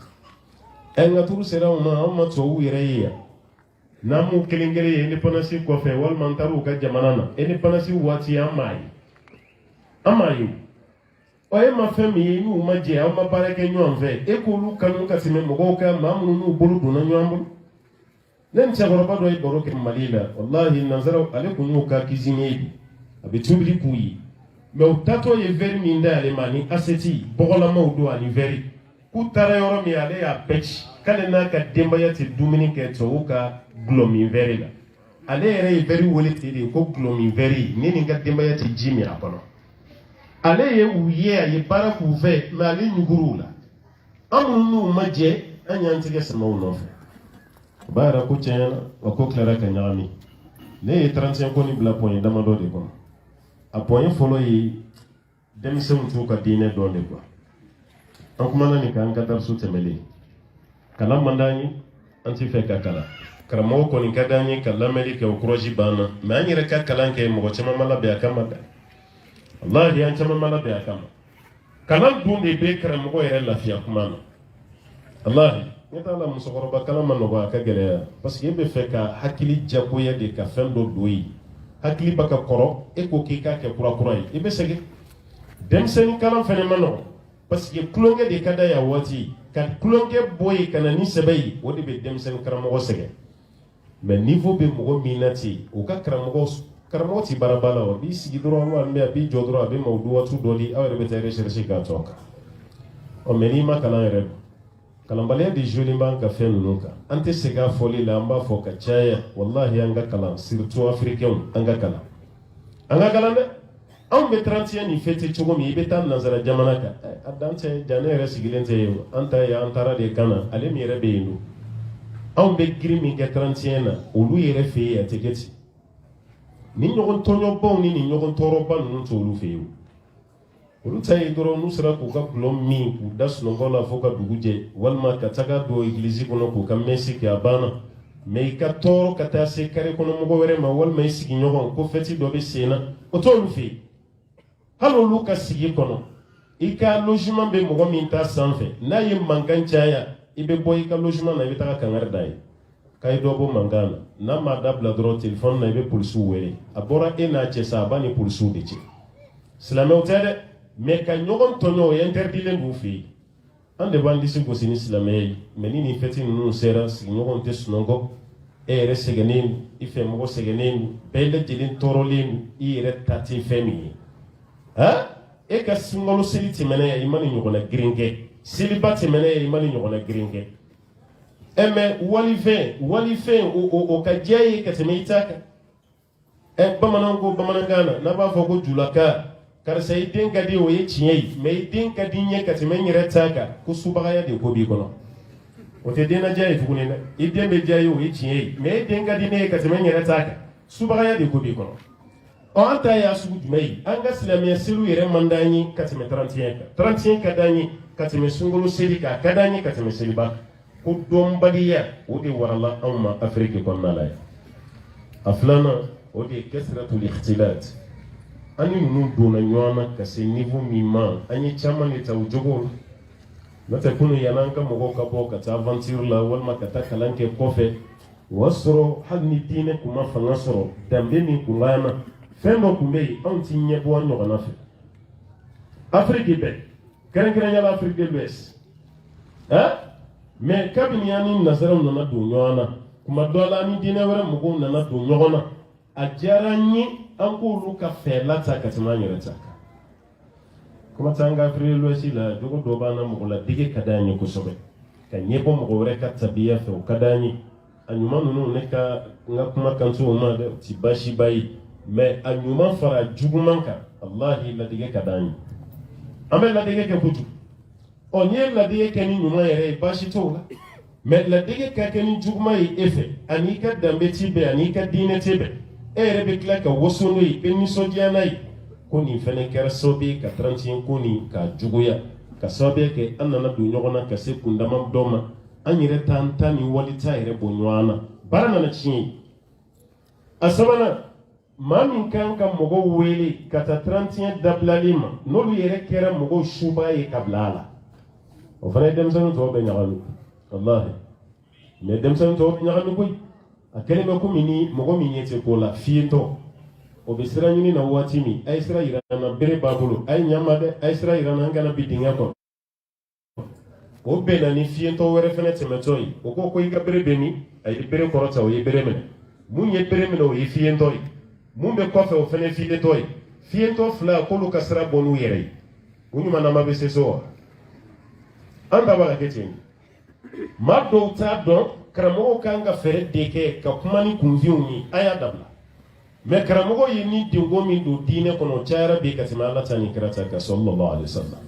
nka turu sera u ma an ma tubabuw yɛrɛ ye yan n'an m'u kelen kelen ye indépendance kɔfɛ walima an taara u ka jamana na indépendance waati an m'a ye e ma fɛn min ye n'u ma jɛ aw ma baara kɛ ɲɔgɔn fɛ e k'olu kanu ka tɛmɛ mɔgɔw kan maa minnu n'u bolo donna ɲɔgɔn bolo nen cɛkɔrɔba dɔ ye baro kɛ Mali la wallahi nanzaraw ale kun y'o ka cuisinier bi a bɛ tobili k'u ye mais u tatɔ ye verre min dayɛlɛ ma ni assiette bɔgɔlamaw don ani verre k'u taara yɔrɔ min ale y'a bɛɛ ci k'ale n'a ka denbaya tɛ dumuni kɛ tubabuw ka gulɔ min verre la ale yɛrɛ ye verre wele ten de ko gulɔ min verre ne ni n ka denbaya tɛ ji min a kɔnɔ ale ye u ye a ye baara k'u fɛ mais ale ɲugur'u la an minnu n'u ma jɛ an y'an tigɛ sama u nɔfɛ u b'a yɛrɛ ko tiɲɛ na wa ko tilara ka ɲagami ne ye 35 kɔni bila poɲɛ damadɔ de kɔnɔ a poɲɛ fɔlɔ ye denmisɛnw t'u ka diinɛ dɔn de quoi an kumana nin kan ka daraso tɛmɛlen kalan man d'an ye an tɛ fɛ ka kalan karamɔgɔ kɔni ka d'an ye ka lamɛnni kɛ o courage banna mais an yɛrɛ ka kalan kɛ mɔgɔ caman ma labɛn a kama dɛ wallahi an caman ma labɛn a kama kalan dun de bɛ karamɔgɔ yɛrɛ lafiya kuma na wallahi ne t'a la musokɔrɔba kalan ma nɔgɔ a ka gɛlɛya parce que e bɛ fɛ ka hakili jagoya de ka fɛn dɔ don ye hakili bɛ ka kɔrɔ e ko k'i k'a kɛ kura ye i bɛ sɛgɛn denmisɛnnin kalan fɛnɛ ma nɔgɔ parce que kulonkɛ de ka d'a ye a waati ka kulonkɛ bɔ yen ka na ni sɛbɛ ye o de bɛ denmisɛnnin karamɔgɔ sɛgɛn mais niveau bɛ mɔgɔ min na ten o ka karamɔgɔ ti baaraba la o b'i sigi dɔrɔn a b'i jɔ dɔrɔn a bɛ maaw duwatu dɔ di aw yɛrɛ bɛ taa recherche k'a tɔ kan ɔ mais n'i ma kalan yɛrɛ don kalanbaliya de jouer b'an ka fɛn ninnu kan an tɛ segin a fɔli la an b'a fɔ ka caya wallahi an ka kalan surtout africains an ka kalan dɛ anw bɛ 31 ni fête cogo min i bɛ taa nanzara jamana kan a dan tɛ ja ne yɛrɛ sigilen tɛ yen an ta ye an taara de kan na ale min yɛrɛ bɛ yen don anw bɛ girin min kɛ 31 na olu yɛrɛ fɛ yen a tɛ kɛ ten ni ɲɔgɔn tɔɲɔbaw ni ɲɔgɔn tɔɔrɔba ninnu tɛ olu fɛ yen olu ta ye dɔrɔn n'u sera k'u ka gulɔ min k'u da sunɔgɔ la fo ka dugu jɛ walima ka taga don église kɔnɔ k'u ka messe kɛ a banna mais i ka tɔɔrɔ ka taa se carré kɔnɔ mɔgɔ wɛrɛ ma walima i sigiɲɔgɔn ko fête dɔ bɛ sen na o t'olu fɛ yen hali olu ka sigi kɔnɔ i ka logement bɛ mɔgɔ min ta sanfɛ n'a ye mankan caya i bɛ bɔ i ka logement na i bɛ taga kangari da ye k'a ye dɔ bɔ mankan na n'a m'a dabila dɔrɔn téléphone na i bɛ polisiw wele a bɔra e n'a cɛ sa a b'a ni polisiw de cɛ silamɛw tɛ dɛ mais ka ɲɔgɔn tɔɲɔ o ye interdilen d'u fɛ yen an de b'an disi gosi ni silamɛya ye mais ni nin fête ninnu sera sigiɲɔgɔnw tɛ sunɔgɔ e yɛrɛ sɛgɛnnen don i fɛ mɔgɔ sɛgɛnnen don bɛɛ lajɛlen tɔɔrɔlen don i yɛrɛ ta tɛ fɛn min ye e ka sunkalo seli tɛmɛnɛ ya i ma nin ɲɔgɔnna girin kɛ seliba tɛmɛnɛ ya i ma nin ɲɔgɔnna girin kɛ mais walifɛn o ka diya ye ka tɛmɛ i ta kan bamananw ko bamanankan na n'a b'a fɔ ko julaka karisa i den ka di o ye tiɲɛ ye mais i den ka di n ye ka tɛmɛ n yɛrɛ ta kan ko subagaya de ko b'i kɔnɔ o tɛ den na diya ye tuguni dɛ i den bɛ diya ye o ye tiɲɛ ye mais i den ka di ne ye ka tɛmɛ n yɛrɛ ta kan subagaya de ko b'i kɔnɔ an ta y'a sugu jumɛn ye an ka silamɛya seliw yɛrɛ man d'an ye ka tɛmɛ 31 kan 31 ka d'an ye ka tɛmɛ sunkalo seli kan a ka d'an ye ka tɛmɛ seliba kan ko dɔnbaliya o de warala anw ma afiriki kɔnɔna la yan a filanan o de ye kasratul ikhtilat an ni ninnu donna ɲɔgɔn na ka se niveau min ma an ye caman de ta o jogo la n'o tɛ kunu yan'an ka mɔgɔw ka bɔ ka taa aventure la walima ka taa kalan kɛ kɔfɛ o y'a sɔrɔ hali ni diinɛ tun ma fanga sɔrɔ danbe min tun b'an na fɛn dɔ tun bɛ yen anw tɛ ɲɛbɔ an ɲɔgɔnna fɛ afiriki bɛɛ kɛrɛnkɛrɛnnenya la afiriki de l'ouest mais kabini an ni nazaraw nana don ɲɔgɔn na kuma dɔ la ni diinɛ wɛrɛ mɔgɔw nana don ɲɔgɔn na a diyara an ye an k'olu ka fɛɛla ta ka tɛmɛ an yɛrɛ ta kan kuma t'an ka afiriki de l'ouest la jogo dɔ b'an na mɔgɔ ladege ka d'an ye kosɛbɛ ka ɲɛbɔ mɔgɔ wɛrɛ ka tabiya fɛ o ka d'an ye a ɲuman ninnu ne ka n ka kuma kan t'o ma dɛ o ti baasiba ye mais a ɲuman fara juguman kan wallahi ladege ka d'an ye an bɛ ladege kɛ kojugu n'i ye ladege kɛ ni ɲuman yɛrɛ ye baasi t'o la mais ladege ka kɛ ni juguman ye e fɛ ani i ka danbe t'i bɛn ani i ka diinɛ t'i bɛn e yɛrɛ bɛ tila ka waso n'o ye i bɛ nisɔndiya n'a ye ko nin fɛnɛ kɛra sababu ye ka 31 ko nin ka juguya ka sababu kɛ an nana don ɲɔgɔn na ka se kundama dɔ ma an yɛrɛ t'an ta ni walita yɛrɛ bɔ ɲɔgɔn na baara nana tiɲɛ ye a sabanan maa min kan ka mɔgɔw wele ka taa 31 dabilali ma n'olu yɛrɛ kɛra mɔgɔw suba ye ka bila a la o fana ye denmisɛnnin tɔw bɛ ɲagami wallahi mais denmisɛnnin tɔw bɛ ɲagami koyi a kɛlen bɛ komi ni mɔgɔ min ɲɛ tɛ ko la fiyentɔ o bɛ sira ɲini na waati min a ye sira yira n na bere b'a bolo a ye ɲama dɛ a ye sira yira n na an kana bi dingɛ kɔnɔ o bena ni fiento were fene temetoy o ko i ka bere beni ay bere korota o ye bere mene mun ye bere mene o ye fiento mun be kofe o fene fiento fla ko lu kasra bonu yere unu manama be seso anda ba keteni ma do ta don karamo kanga fere deke ka kuma ni kunviuni aya dabla me karamo yi ni dingo min do dine kono chara be katima Allah tani kirata ka sallallahu alaihi wasallam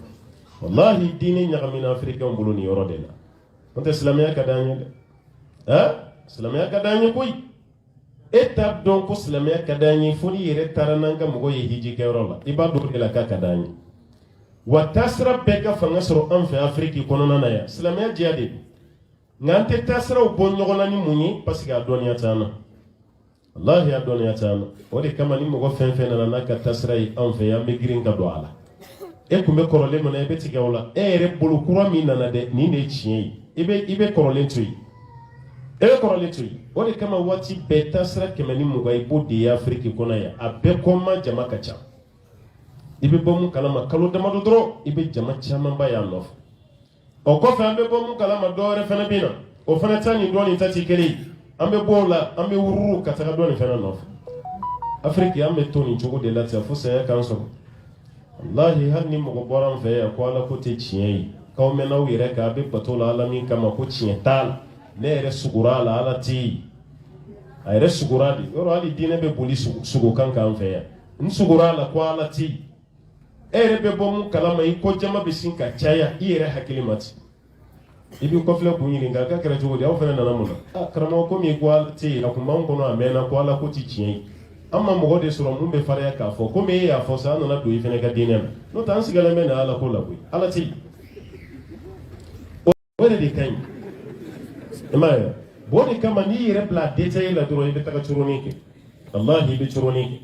wallahi dine nyagamina afrika mbulu ni yorode la onte islamia kadanya islamia kadanya koy eta don ko islamia kadanya foni yere tarananga mugo ye hiji kewrola ibadu ila ka kadanya wa tasra beka fanga soro anfe afriki kono nana ya islamia jihadi ngante tasra o bonyogona ni munyi parce que adonia tana wallahi adonia tana ode kama ni mugo fenfe na naka tasra yi anfe ya megirin ka do ala e kumbe korole mona e beti gawla e re bulu kura mi nana de ni ne chien ibe korole tuyi korole tuyi ode kama wati beta sra kemani mugo e bodi afriki kona ya abe koma jama kacha ibe bomu kalama kalo damado dro ibe jama chama ba ya nof o ko fa ambe bomu kalama do re fana bina o fana tani do ni tati kele ambe bola ambe wuru kataka do ni fana nof afriki ambe toni jogo de la tia fo sa kanso wallahi har ni mugo boran fe ya ko ala ko te chien ka o mena wire ka be patola ala min kama ko chien tal ne re sugura la ala ti ay re sugura di oro ali dine be boli sugo kan kan fe ya nsugura la ko ala ti ere be bomu kalama yi ko jama be sinka chaya ire hakilimati ibi ko fle bu yiri nga ka kere jogo di aw fena nana mun karama ko mi ko ala ti la ko man ko no amena ko ala ko ti chien amma mo gode suro mun be fara ka fo ko me ya fo sa no na do ifene ka dinen no tan sigala me na ala ko la bu ala ti o de kan emaya bodi kama ni repla detail la duro ibe taka churonike wallahi be churonike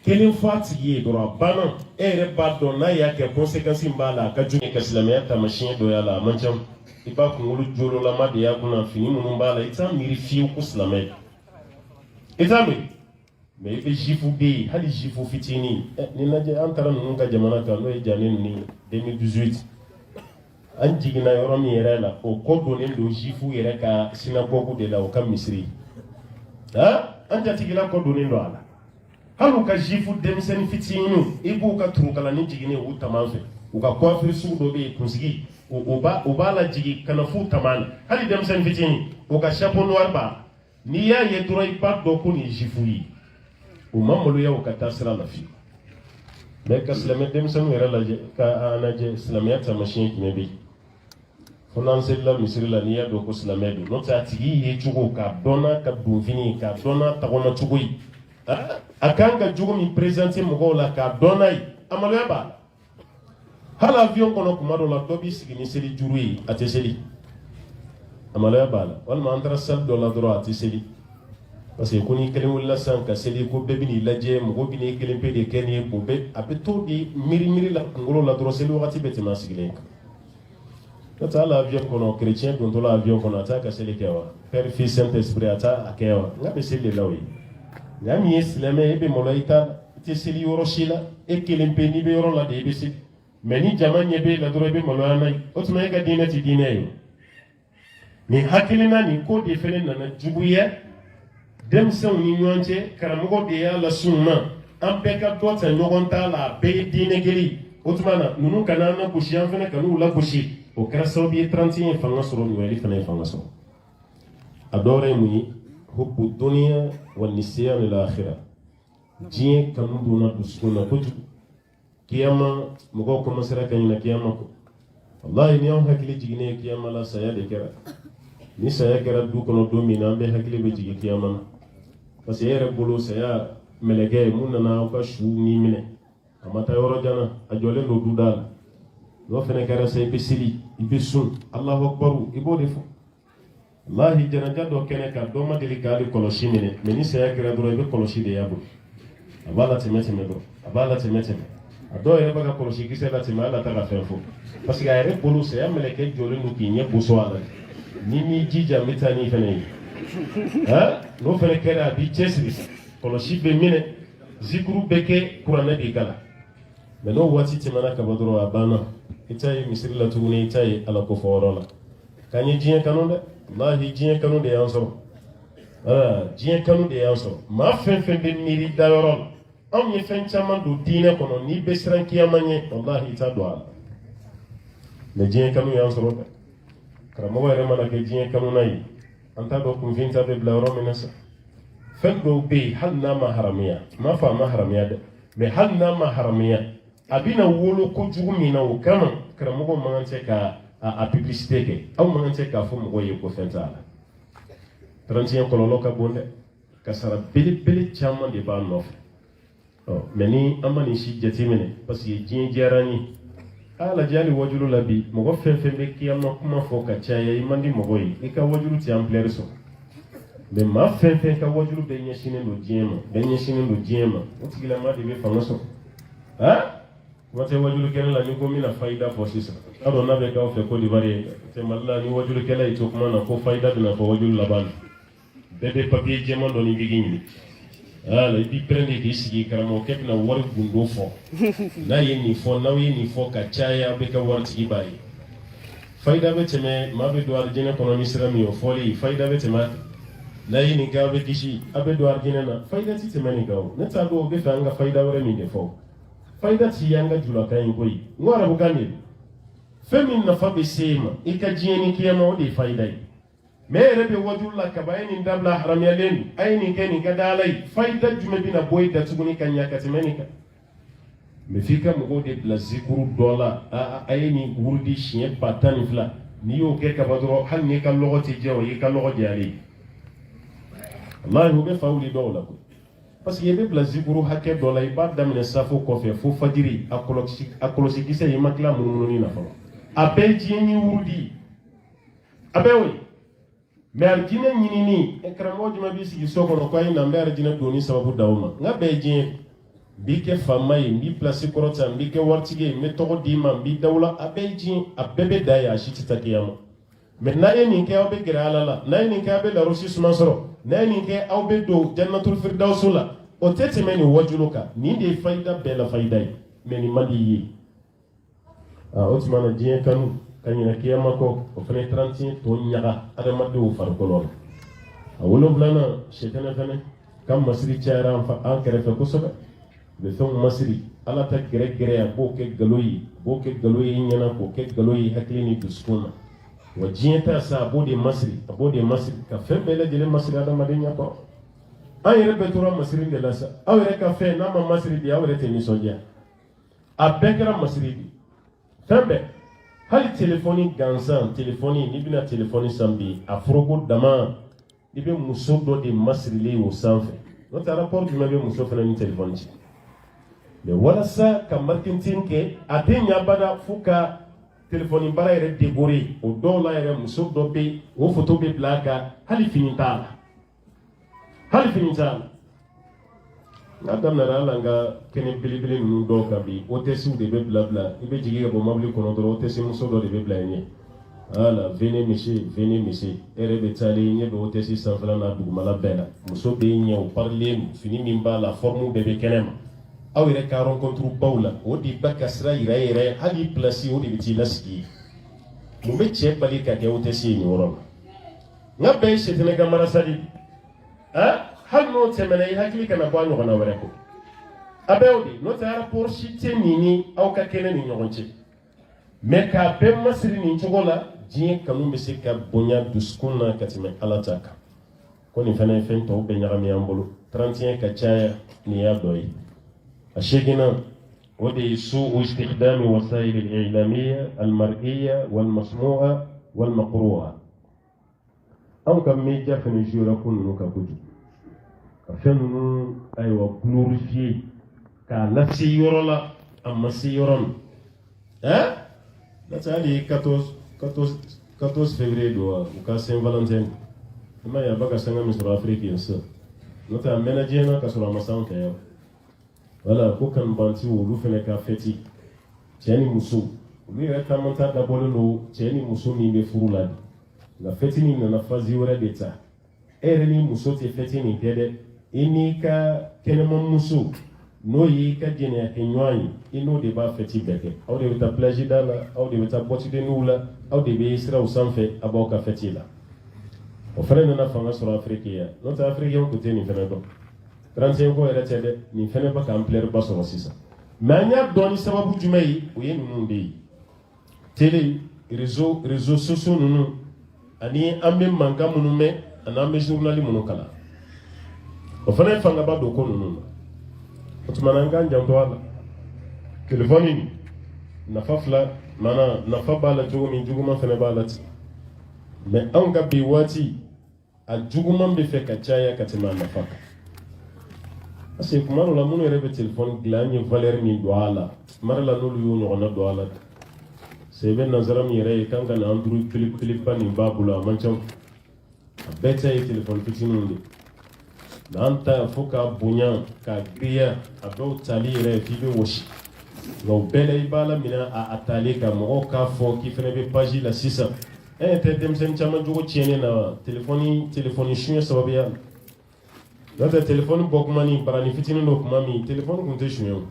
kelin fatiye duro bana ere baddo na ya ke conséquence mbala ka juni ka silamiya ta machine do yala mancham iba ko ngulu jolo la made ya kuna fini mun mbala ita miri fiu ko silamiya ita mi me be jifu be hali jifu fitini ni naje antara nun ka jamana ka no e janin ni 2018 an jigina yoro mi yere la o ko donen do jifu yere ka sinagogu de la o kam misri an jatigila ko donen do ala halu ka jifu demsen fitinu ibu ka turukala ni jigine u tamanfe u ka coiffure su do be kunsigi o ba la jigi kana fu tamana hali demsen fitini o ka chapeau noir ba ni ya ye duro ipa do ko ni jifu yi o mamulu ya o ka tasira la fi mais ka slame demsen yere la ka anaje islamiyata machine ki mebi fonanse la misiri la niya do ko silamedu no ta tigi ye jugo ka dona ka dunfini ka dona tagona chugui akanga jugo mi présenter mo la ka dona yi amaloya ba hala avion kono kuma do la dobi sigini seli jurui ateseli amaloya ba la wal ma antara sal do la droit ateseli parce que koni kelen wala san ka seli ko bebi ni laje mo bi ni kelen pe de keni bo be abeto di miri la ngolo la droit seli wakati betima sigile Nota la avion kono chrétien dont la avion kono ata ka sele kewa Père Fils Saint-Esprit ata akewa ngabe sele lawi ngami islame ebe molaita te seli yoroshila e kelempe ni be yoro la de be sel meni jamanye be la doro be molana otuma ga dina ti dina yo ni hakilina ni ko de fele na jubuya dem son ni nyonje karamugo de ya la sunna ampeka tota nyogonta la be dina geli otuma na nunu kana na kushi an fene kanu la kushi o kɛra sababu ye 31 fanga sɔrɔ ɲɔgɔnli fana ye fanga sɔrɔ a dɔwɛrɛ ye mun ye hubbu duniya wa nisyan lil akhirah diɲɛ kanu donna dusukun na kojugu kiyama mɔgɔw commencera ka ɲinɛ kiyama kɔ wallahi ni anw hakili jiginnen ye kiyama la saya de kɛra ni saya kɛra du kɔnɔ don min na an bɛɛ hakili bɛ jigin kiyama na parce que e yɛrɛ bolo saya mɛlɛkɛ mun nana aw ka su ni minɛ a ma taa yɔrɔ jan na a jɔlen don du da la no fene kara say be sili ibe sun Allahu akbar ibo defo wallahi janaja do kene ka do ma delikali koloshi mene meni saya kira do ibe koloshi de yabo abala temete do ado ere baga koloshi kise la tema la ta fefo parce que ere bolu saya meleke jole no kinye buso ala ni mi jija mitani fene no fene kara bi chesri koloshi be mene zikru beke qur'ana bi kala mais no wati tɛmɛna ka bɔ dɔrɔn a banna i ta ye misiri la tuguni i ta ye ala ko fɔyɔrɔ la k'an ye diɲɛ kanu dɛ wallahi diɲɛ kanu de y'an sɔrɔ diɲɛ kanu de y'an sɔrɔ maa fɛn fɛn bɛ miiri dayɔrɔ la anw ye fɛn caman don diinɛ kɔnɔ n'i bɛ siran kiyama ɲɛ wallahi i t'a don a la mais diɲɛ kanu y'an sɔrɔ dɛ karamɔgɔ yɛrɛ mana kɛ diɲɛ kanu na ye an t'a dɔn kunfin ta bɛ bila yɔrɔ min na sa fɛn dɔw bɛ yen hali n'a ma haramiya n m'a fɔ a ma haramiya dɛ mais hali n'a ma haramiya a bɛna wolo kojugu min na o kama karamɔgɔ man kan tɛ ka a publicité kɛ aw man kan tɛ k'a fɔ mɔgɔw ye ko fɛn t'a la 31 kɔlɔlɔ ka bon dɛ kasara belebele caman de b'a nɔfɛ mais ni an ma nin si jateminɛ parce que diɲɛ diyara n ye a lajɛ hali wajulu la bi mɔgɔ fɛn fɛn bɛ kiyama kuma fɔ ka caya i man di mɔgɔ ye i ka wajulu tɛ ampleur sɔrɔ mais maa fɛn fɛn ka wajulu bɛɛ ɲɛsinnen don diɲɛ ma bɛɛ ɲɛsinnen don diɲɛ ma o tigilama de bɛ fanga sɔrɔ kuma tɛ wajulu kɛnɛ la ni ko n bɛna fayida fɔ sisan a dɔn n'a bɛ k'aw fɛ Côte d'Ivoire ye tɛ Mali la ni wajulu kɛla y'i to kuma na ko fayida bɛna fɔ wajulu laban na bɛɛ bɛ papier jɛman dɔ ni bigi ɲini i b'i prendre k'i sigi karamɔgɔkɛ bɛna wari gundo fɔ n'a ye nin fɔ n'aw ye nin fɔ ka caya a bɛ kɛ waritigi b'a ye fayida bɛ tɛmɛ maa bɛ don arijinɛ kɔnɔ ni sira min ye o fɔli fayida bɛ tɛmɛ n'a ye nin kɛ a bɛ kisi a bɛ don arijinɛ na fayida ti tɛmɛ nin kan o ne t'a dɔn o bɛ fɛ an ka fayida wɛrɛ min de fɔ fayida ti y'an ka julakan in koyi n ko arabukan de fɛn min nafa bɛ se e ma i ka diɲɛ ni kiyama o de ye fayida ye mais yɛrɛ bɛ wajulu la kaba ye nin dabila haramuyalen don a ye nin kɛ nin ka da ala ye fayida jumɛn bɛna bɔ i da tuguni ka ɲa ka tɛmɛ nin kan mais f'i ka mɔgɔw de bila zikuru dɔ la a ye nin wurudi siɲɛ 12 n'i y'o kɛ kaba dɔrɔn hali n'i ka lɔgɔ tɛ jɛ o y'i ka lɔgɔ jɛyalen wallahi o bɛ fa wuli dɔw la koyi parce que i bɛ bila zikuru hakɛ dɔ la i b'a daminɛ safo kɔfɛ fo fajiri a kɔlɔsi kisɛ i ma tila munumunu na fɔlɔ a bɛɛ ye diɲɛ ni wurudi a bɛɛ o ye mais arijinɛ ɲinini karamɔgɔ jumɛn b'i sigi so kɔnɔ ko ayi na n bɛ arijinɛ donni sababu d'aw ma n ka bɛɛ ye diɲɛ n b'i kɛ faama ye n b'i place kɔrɔta n b'i kɛ waritigi ye n bɛ tɔgɔ d'i ma n b'i daw la a bɛɛ ye diɲɛ a bɛɛ bɛ da ye a si tɛ taa kiyama mais n'a ye nin kɛ aw bɛ gɛrɛ ala la n'a ye nin kɛ aw bɛ larosi suma sɔrɔ n'a ye nin kɛ aw bɛ don jannatul firdawso la o tɛ tɛmɛ nin wajulu kan nin de ye fayida bɛɛ la fayida ye mais nin man di i ye o tuma na diɲɛ kanu ka ɲinɛ kiyama kɔ o fana 31 tɔ ɲaga adamadenw farikolo la a 7 sɛtɛnɛ fɛnɛ ka masiri cayara an kɛrɛfɛ kosɛbɛ u bɛ fɛnw masiri ala ta gɛrɛgɛrɛ a b'o kɛ nkalon ye a b'o kɛ nkalon ye i ɲɛna k'o kɛ nkalon ye hakili ni dusukun na wa diɲɛ ta sa a b'o de masiri ka fɛn bɛɛ lajɛlen masiri adamaden ɲɛ kɔrɔ an yɛrɛ bɛɛ tora masiri de la sa aw yɛrɛ ka fɛn n'a ma masiri de aw yɛrɛ tɛ nisɔndiya a bɛɛ kɛra masiri de fɛn bɛɛ hali telefɔni gansan telefɔni n'i bɛna telefɔni san bi a foroko dama i bɛ muso dɔ de masirilen o sanfɛ n'o tɛ rapport jumɛn bɛ muso fana ni telefɔni cɛ mais walasa ka marketing kɛ a tɛ ɲa bada fo ka telefɔni baara yɛrɛ décorer o dɔw la yɛrɛ muso dɔ bɛ o photo bɛ bila a kan hali fini t'a la n'a daminɛra hali an ka kɛnɛ belebele ninnu dɔw kan bi hôtesse de bɛ bila i bɛ jigin ka bɔ mobili kɔnɔ dɔrɔn hôtesse muso dɔ de bɛ bila i ɲɛ voilà venez monsieur e yɛrɛ bɛ taalen i ɲɛ bɛ hôtesse sanfɛla n'a dugumala bɛɛ la muso bɛ ɲɛ o parilen fini min b'a la forme bɛɛ bɛ kɛnɛ ma aw yɛrɛ ka rencontre baw la o de bɛ ka sira yira e yɛrɛ hali place o de bɛ t'i lasigi mun bɛ cɛ bali ka kɛ hôtesse ye nin yɔrɔ la n ka bɛɛ ye sɛtɛnɛ ka marasa de hali n'o tɛmɛna i hakili kana bɔ a ɲɔgɔnna wɛrɛ kɔ a bɛɛ o de n'o tɛ rapport si tɛ nin ni aw ka kɛnɛ ni ɲɔgɔn cɛ mais k'a bɛɛ masiri nin cogo la diɲɛ kanu bɛ se ka bonya dusukun na ka tɛmɛ ala ta kan ko nin fana ye fɛn tɔw bɛɛ ɲagami an bolo 31 ka caya nin y'a dɔ ye a seginna o de ye su'u istikdami wasail al-i'lamiyya al-mar'iyya wal-masmu'a wal-maqru'a anw ka média fana jouera ko ninnu ka kojugu ka fɛn ninnu ayiwa glorifier k'a lase yɔrɔ la a ma se yɔrɔ min n'o tɛ hali 14 février don wa u ka Saint Valentin i m'a ye a bɛ ka sanga min sɔrɔ Afiriki yen sisan n'o tɛ a mɛnna diɲɛ na ka sɔrɔ a ma s'anw fɛ yan wala ko kanubantiw olu fana ka fɛti cɛ ni muso olu yɛrɛ caman ta dabɔlen don cɛ ni muso min bɛ furu la de nka fɛti nin nana fazi wɛrɛ de ta e yɛrɛ ni muso tɛ fɛti nin kɛ dɛ i n'i ka kɛnɛma muso n'o y'i ka jɛnɛya kɛ ɲɔgɔn ye i n'o de b'a fɛti bɛɛ kɛ aw de bɛ taa plage da la aw de bɛ taa bɔtidenniw la aw de bɛ siraw sanfɛ a b'aw ka fɛti la o fana nana fanga sɔrɔ afiriki yan n'o tɛ afirikiyɛnw tun tɛ nin fana dɔn 35 ko yɛrɛ tɛ dɛ nin fana bɛ ka ampleur ba sɔrɔ sisan mais an y'a dɔn ni sababu jumɛn ye o ye ninnu de ye télé réseaux sociaux ninnu ani an bɛ mankan minnu mɛn ani an bɛ journal minnu kalan o fana ye fangaba don ko ninnu na o tuma na an k'an janto a la telefɔni nafa fila mana nafa b'a la cogo min juguman fana b'a la ten mais anw ka bi waati a juguman bɛ fɛ ka caya ka tɛmɛ a nafa kan parce que kuma dɔ la minnu yɛrɛ bɛ telefɔni dilan an ye valeur min don a la mara la n'olu y'o ɲɔgɔnna don a la c'est bɛ nanzara min yɛrɛ ye kan ka na Android pilipa nin b'a bolo a man ca a bɛɛ ta ye telefɔni fitininw de n'an ta fo k'a bonya k'a giriya a dɔw tali yɛrɛ f'i bɛ wɔsi nka o bɛɛ la i b'a la minɛ a tali kan mɔgɔw k'a fɔ k'i fana bɛ page la sisan e tɛ denmisɛnnin caman jogo tiɲɛnen na telefɔni suɲɛ sababuya la n'o tɛ telefɔni bɔ kuma ni barani fitinin dɔ kuma min telefɔni tun tɛ suɲɛ o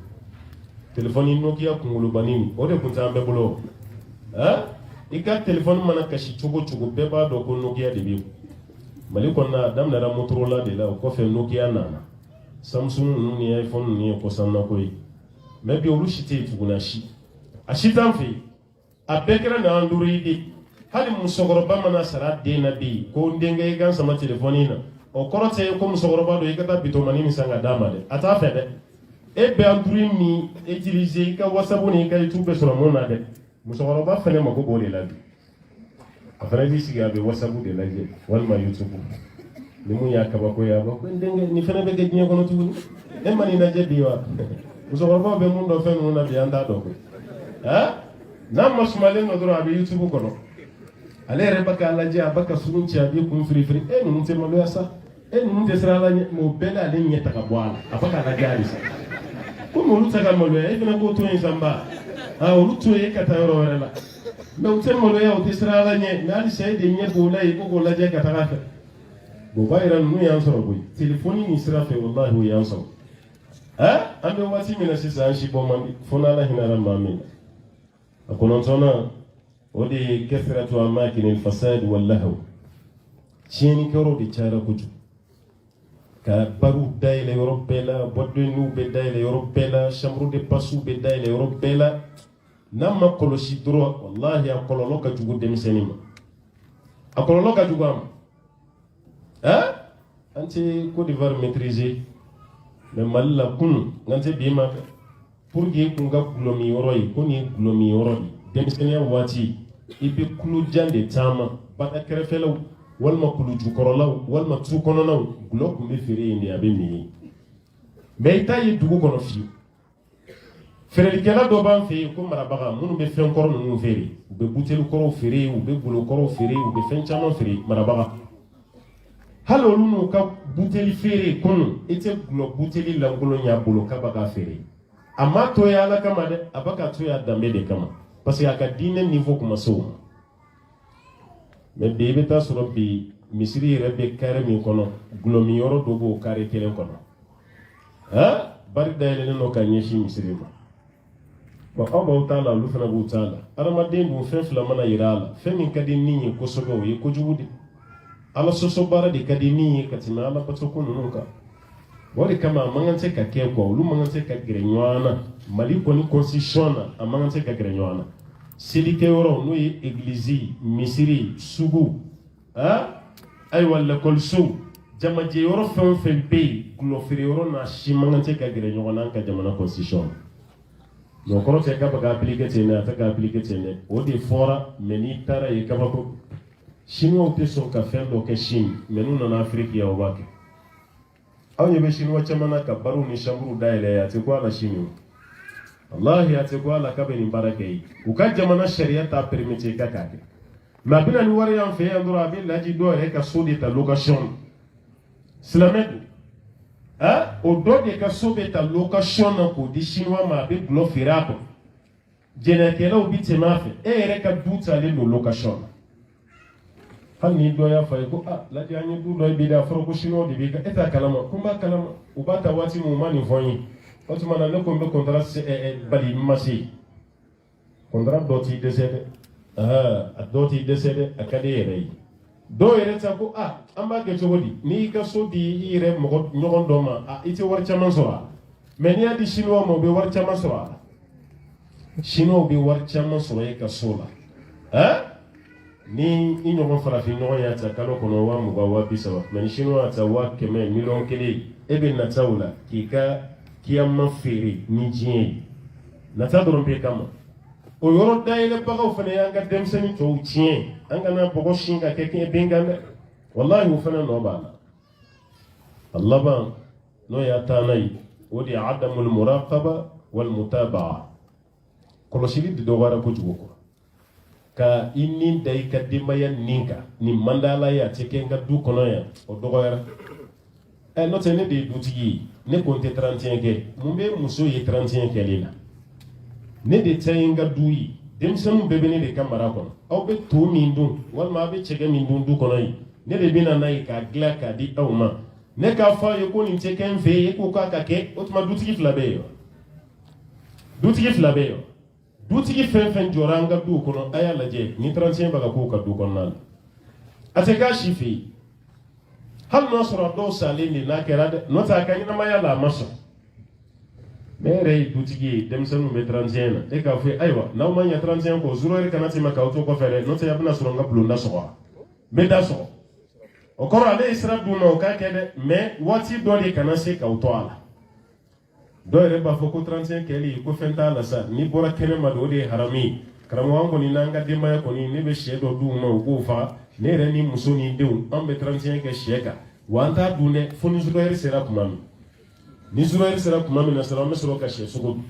telefɔni Nokia kunkolobani o de tun tɛ an bɛɛ bolo i ka telefɔni mana kasi cogo cogo bɛɛ b'a dɔn ko Nokia de bɛ yen Mali kɔnɔna a daminɛra Motorola de la o kɔfɛ Nokia nana Samsung ninnu ni iPhone ninnu ye kɔsannako ye mais bi olu si tɛ yen tuguni a si t'an fɛ yen a bɛɛ kɛra na Android de hali musokɔrɔba mana sara den na bi ko n denkɛ i ka sama telefɔni na o kɔrɔ tɛ ko musokɔrɔba don i ka taa bitomani min san ka d'a ma dɛ a t'a fɛ dɛ e bɛ Android min utiliser i ka WhatsApp ni i ka YouTube bɛ sɔrɔ mun na dɛ musokɔrɔba fana mako b'o de la bi a fana b'i sigi a bɛ WhatsApp de lajɛ walima YouTube ni mun y'a kabako ye a b'a ko n denkɛ nin fana bɛ kɛ diɲɛ kɔnɔ tuguni e ma nin lajɛ bi wa musokɔrɔbaw bɛ mun dɔn fɛn ninnu na bi an t'a dɔn koyi n'a ma sumalen dɔ dɔrɔn a bɛ YouTube kɔnɔ ale yɛrɛ bɛ k'a lajɛ a bɛ ka surun ci a bɛ kun firifiri e ninnu tɛ maloya sa e ninnu tɛ siran ala ɲɛ mais o bɛɛ la ale ɲɛ ta ka bɔ a la a bɛ k'a lajɛ halisa komi olu tɛ ka maloya e fana k'o to yen sanba olu to yen e ka taa yɔrɔ wɛrɛ la mais u tɛ maloya u tɛ siran ala ɲɛ mais halisa e de ɲɛ b'o la yen ko k'o lajɛ ka taga fɛ bon o b'a yira ninnu y'an sɔrɔ koyi telefɔni nin sira fɛ walahi o y'an sɔrɔ an bɛ waati min na sisan an si bɔ man di fo n'ala hinɛra maa min na a kɔnɔntɔnna o de ye kasratu amakin al-fasad wal-lahw tiɲɛnikɛyɔrɔ de cayara kojugu ka baruw dayɛlɛ yɔrɔ bɛɛ la bɔdenniw bɛ dayɛlɛ yɔrɔ bɛɛ la chambre de passe bɛ dayɛlɛ yɔrɔ bɛɛ la n'a ma kɔlɔsi dɔrɔn wallahi a kɔlɔlɔ ka jugu denmisɛnnin ma a kɔlɔlɔ ka jugu a ma an tɛ Côte d'Ivoire maîtriser mais Mali la kunun n'an tɛ bi ma kɛ pour que i kun ka gulɔmi yɔrɔ ye ko nin ye gulɔmi yɔrɔ de denmisɛnniya waati i bɛ kulujan de taama bada kɛrɛfɛlaw walima kulu jukɔrɔlaw walima tu kɔnɔnaw gulɔ tun bɛ feere yen de a bɛ min ye mais i t'a ye dugu kɔnɔ fiyewu feerelikɛla dɔ b'an fɛ yen ko marabaga minnu bɛ fɛn kɔrɔ ninnu feere u bɛ buteli kɔrɔw feere u bɛ golo kɔrɔw feere u bɛ fɛn caman feere marabaga hali olu n'u ka buteli feere kunun i tɛ gulɔ buteli lankolon y'a bolo k'a b'a ka feere a ma to ye ala kama dɛ a b'a ka to ye a danbe de kama parce que a ka diinɛ niveau kuma se o ma mais bi i bɛ taa sɔrɔ bi misiri yɛrɛ bɛ carré min kɔnɔ gulɔmi yɔrɔ dɔ b'o carré kelen kɔnɔ bari dayɛlɛlen don ka ɲɛsin misiri ma bon aw b'aw t'a la olu fana b'u t'a la adamaden dun fɛn fila mana yira a la fɛn min ka di ni ye kosɛbɛ o ye kojugu de ala sɔsɔ baara de ka di ni ye ka tɛmɛ ala bato ko ninnu kan o de kama a man kan tɛ ka kɛ quoi olu man kan tɛ ka gɛrɛ ɲɔgɔn na mali kɔni constitution na a man kan tɛ ka gɛrɛ ɲɔgɔn na selikɛyɔrɔ n'o ye église misiri sugu ayiwa lakɔliso jamajɛ yɔrɔ fɛn o fɛn bɛ yen gulɔfeere yɔrɔ n'a si man kan tɛ ka gɛrɛ ɲɔgɔn na an ka jamana constitution na o kɔrɔ tɛ k'a bɛ ka appliquer ten dɛ a tɛ ka appliquer ten dɛ o de fɔra mais n'i taara yen kabako chinois tɛ sɔn ka fɛn dɔ kɛ Chine mais n'u nana Afrique yan o b'a kɛ aw ɲɛ bɛ chinois caman na ka barow ni chambre dayɛlɛ a tɛ ko a la Chine o wallahi a tɛ ko a la k'a bɛ nin baara kɛ yen u ka jamana sariya t'a permettre k'a k'a kɛ mais a bɛna ni wari y'an fɛ yan dɔrɔn a bɛ laji dɔw yɛrɛ ka so de ta location silamɛ don o dɔ de ka so bɛ ta location na k'o di chinois ma a bɛ gulɔ feere a kɔnɔ jɛnɛkɛlaw bɛ tɛmɛ a fɛ e yɛrɛ ka du talen don location na hali ni dɔ y'a fɔ a ye ko lajɛ an ye du dɔ ye bi de a fɔra ko chinois de b'i kan e t'a kalama ko n b'a kalama u b'a ta waati min u ma nin fɔ n ye o tuma na ne ko n bɛ contrat bali ma se contrat dɔ t'i dɛsɛ dɛ a dɔ t'i dɛsɛ dɛ a ka di e yɛrɛ ye dɔw yɛrɛ ta ko an b'a kɛ cogo di n'i y'i ka so di i yɛrɛ mɔgɔ ɲɔgɔn dɔ ma i tɛ wari caman sɔrɔ a la mais n'i y'a di chinois ma u bɛ wari caman sɔrɔ a la chinois bɛ wari caman sɔrɔ e ka so la ni i ɲɔgɔn farafin ɲɔgɔn y'a ta kalo kɔnɔ 20,000 30,000 mais ni chinois y'a ta 100,000 1,000,000 e bɛ nata o la k'i ka kiyama feere ni diɲɛ ye nata dɔrɔn bɛ kama o yɔrɔ dayɛlɛbagaw fana y'an ka denmisɛnnin tɔw tiɲɛ an kana bɔgɔ sin ka kɛ kɛɲɛ benkan dɛ wallahi o fana nɔ b'a la a laban n'o y'a taana ye o de ye adamul muraqaba wal mutabaa kɔlɔsili de dɔgɔyara kojugu kɔ ka i nin da i ka denbaya nin kan nin man d'Ala ye a tɛ kɛ n ka du kɔnɔ yan o dɔgɔyara n'o tɛ ne de ye dutigi ye ne ko n tɛ 31 kɛ mun bɛ muso ye 31 kɛli la ne de ta ye n ka du ye denmisɛnninw bɛɛ bɛ ne de ka mara kɔnɔ aw bɛ to min dun walima aw bɛ cɛkɛ min dun du kɔnɔ ye ne de bɛ na n'a ye k'a dilan k'a di aw ma ne k'a fɔ aw ye ko nin tɛ kɛ n fɛ yen e ko k'a ka kɛ o tuma dutigi fila bɛ yen dutigi fila bɛ yen dutigi fɛn fɛn jɔra an ka du kɔnɔ a y'a lajɛ ni 31 bɛ ka k'o ka du kɔnɔna la a tɛ k'a si fɛ yen hali n'a sɔrɔ a dɔw salen de n'a kɛra dɛ n'o tɛ a ka ɲɛnamaya la a ma sɔn ne yɛrɛ ye dutigi ye denmisɛnninw bɛ 31 na e k'a fɔ ayiwa n'aw ma ɲɛ 31 kɔ zoro yɛrɛ kana tɛmɛ k'aw to kɔfɛ dɛ n'o tɛ a bɛna sɔrɔ n ka bulonda sɔgɔ n bɛ da sɔgɔ o kɔrɔ ale ye sira d'u ma o k'a kɛ dɛ mais waati dɔ de kana se k'aw to a la dɔw yɛrɛ b'a fɔ ko 31 kɛli ko fɛn t'a la sa n'i bɔra kɛnɛma de o de ye haramu ye karamɔgɔ an kɔni n'an ka denbaya kɔni ne bɛ sɛ dɔ d'u ma u k'o faga ne yɛrɛ ni muso ni denw an bɛ 31 kɛ sɛ kan wa an t'a dun dɛ fo ni zoro yɛrɛ sera tuma min ni zoro yɛrɛ sera tuma min na sera an bɛ sɔrɔ ka sɛ sogo dun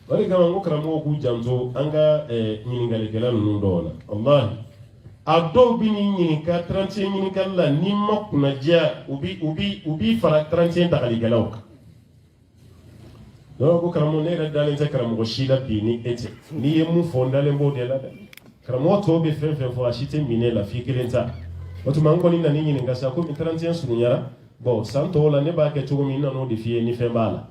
o de kama n ko karamɔgɔw k'u janto an ka ɲininkalikɛla ninnu dɔw la wallahi a dɔw bɛ n'i ɲininka 31 ɲininkali la n'i ma kunnadiya u b'i fara 31 dagalikɛlaw kan donc ko karamɔgɔ ne yɛrɛ dalen tɛ karamɔgɔ si la bi ni e tɛ n'i ye mun fɔ n dalen b'o de la dɛ karamɔgɔ tɔw bɛ fɛn fɛn fɔ a si tɛ minɛ la f'i kelen ta o tuma n kɔni nana i ɲininka sa komi 31 surunyara bon san tɔw la ne b'a kɛ cogo min n nan'o de f'i ye ni fɛn b'a la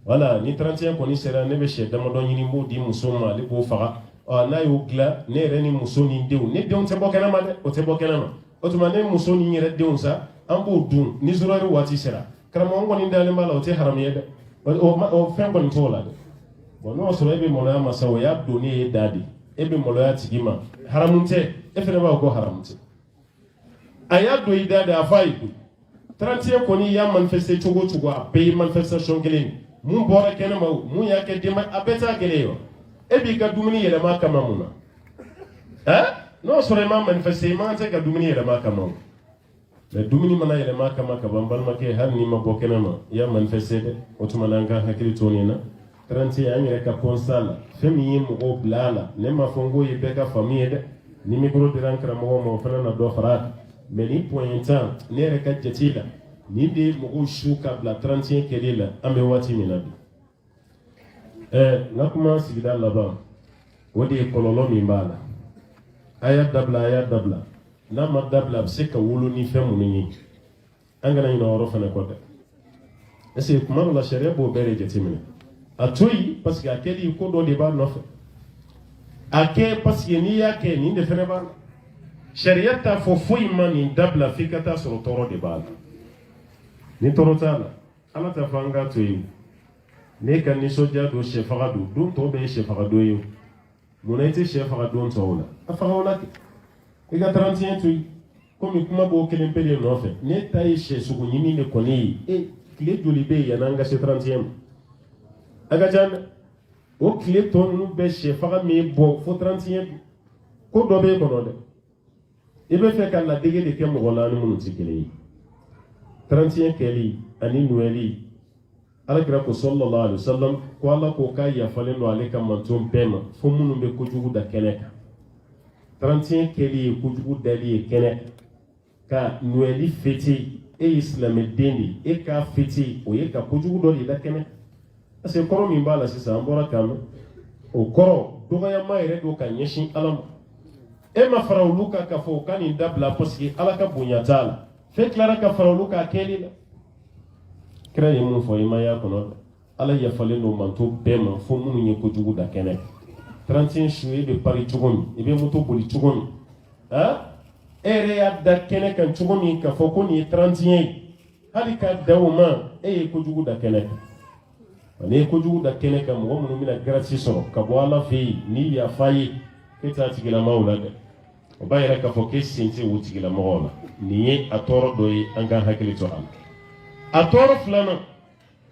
wala ni 31 kɔni sera ne bɛ sɛ damadɔ ɲini n b'o di muso ma ale b'o faga n'a y'o dilan ne yɛrɛ ni muso ni denw ne denw tɛ bɔ kɛnɛma dɛ o tɛ bɔ kɛnɛma o tuma ne muso ni n yɛrɛ denw sa an b'o dun ni zurari waati sera karamɔgɔ n kɔni dalen b'a la o tɛ haramu ye dɛ o fɛn kɔni t'o la dɛ bon n'o sɔrɔ e bɛ maloya ma sa o y'a don ne ye da de e bɛ maloya tigi ma haramu tɛ e fana b'a fɔ ko haramu tɛ a y'a don i da de a fɔ a ye koyi 31 kɔni y'a manifester cogo o cogo a bɛɛ ye manifestation kelen mun bɔra kɛnɛma o mun y'a kɛ denba a bɛɛ t'a kelen ye wa e b'i ka dumuni yɛlɛma kama mun na n'o sɔrɔ i ma manifester i man kan tɛ ka dumuni yɛlɛma kama o mais dumuni mana yɛlɛma kama ka ban balimakɛ hali n'i ma bɔ kɛnɛma i y'a manifester dɛ o tuma na an ka hakili to nin na 31 an yɛrɛ ka constat la fɛn min ye mɔgɔw bila a la ne ma fɔ n k'o ye bɛɛ ka faamu ye dɛ ni micro dira an karamɔgɔ ma o fana na dɔ fara a kan mais ni point tan ne yɛrɛ ka jate la ni de mɔgɔw su ka bila 31 kɛli la an bɛ waati min na bi n ka kuma sigida laban o de ye kɔlɔlɔ min b'a la a y'a dabila n'a ma dabila a bɛ se ka wolo ni fɛn minnu ye an kana ɲinɛ o yɔrɔ fana kɔ dɛ est ce que kuma dɔ la sariya b'o bɛɛ de jateminɛ a to yen parce que a kɛli ko dɔ de b'a nɔfɛ a kɛ parce que n'i y'a kɛ nin de fana b'a la sariya t'a fɔ foyi ma nin dabila f'i ka taa sɔrɔ tɔɔrɔ de b'a la ni tɔɔrɔ t'a la ala t'a fɔ an k'a to yen ne ka nisɔndiya don sɛfaga don tɔw bɛɛ ye sɛfaga don ye munna i tɛ sɛ faga don tɔw la a faga o la kɛ i ka 31 to yen komi kuma b'o kelen pe de nɔfɛ ne ta ye sɛ sogo ɲimi de kɔni ye tile joli bɛ yen yan'an ka se 31 ma a ka ca dɛ o tile tɔ ninnu bɛɛ sɛ faga min bɔ fo 31 ko dɔ b'e kɔnɔ dɛ i bɛ fɛ ka ladege de kɛ mɔgɔ la ni minnu tɛ kelen ye 31 kɛli ani nuyɛli alakira ko sallallahu alaihi wasallam ko ala ko k'a yafalen don ale ka manton bɛɛ ma fo minnu bɛ kojugu da kɛnɛ kan 31 kɛli ye kojugu dali ye kɛnɛ ka nuyɛli fêter e ye silamɛden de e k'a fêter o ye ka kojugu dɔ de da kɛnɛ parce que kɔrɔ min b'a la sisan an bɔra k'an mɛn o kɔrɔ dɔgɔyama yɛrɛ don ka ɲɛsin ala ma e ma fara olu kan k'a fɔ o ka nin dabila parce que ala ka bonya t'a la fɛn tilara ka fara olu k'a kɛli la kira ye mun fɔ i ma y'a kɔnɔ ala yafalen do manto bema fo munu ye ko jugu da kene 31 juillet be pari cogo mi be moto boli cogo mi ere ya da kene kan cogo mi ka fo ko ni 31 hali ka dawma e ko jugu da kene ne ko jugu da kene kan mo munu mina grati soro ka bo ala fi ni ya fayi keta tigila mawla de o bayra ka fo ke sinti wo tigila mawla ni a toro do yi anga hakili to am a toro flana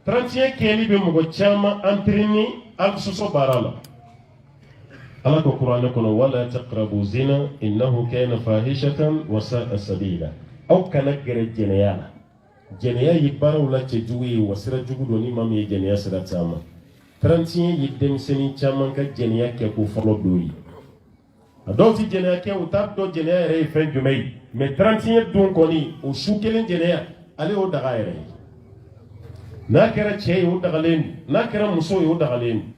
31 keli be mo go chama antrini al suso barala ala ko qur'an kono wala taqrabu zina innahu kana fahishatan wa sa'a sabila aw kana gere jeneya yi barawla ce juwi wasira jugu do ni mam ye jeneya sira tama 31 yi dem seni chama ka jeneya ke ko folo doyi ado ti jeneya ke utab do jeneya re fen jumay mais 31 don koni o shukelen jeneya ale o daga ere na kera che o daga len na kera muso o daga len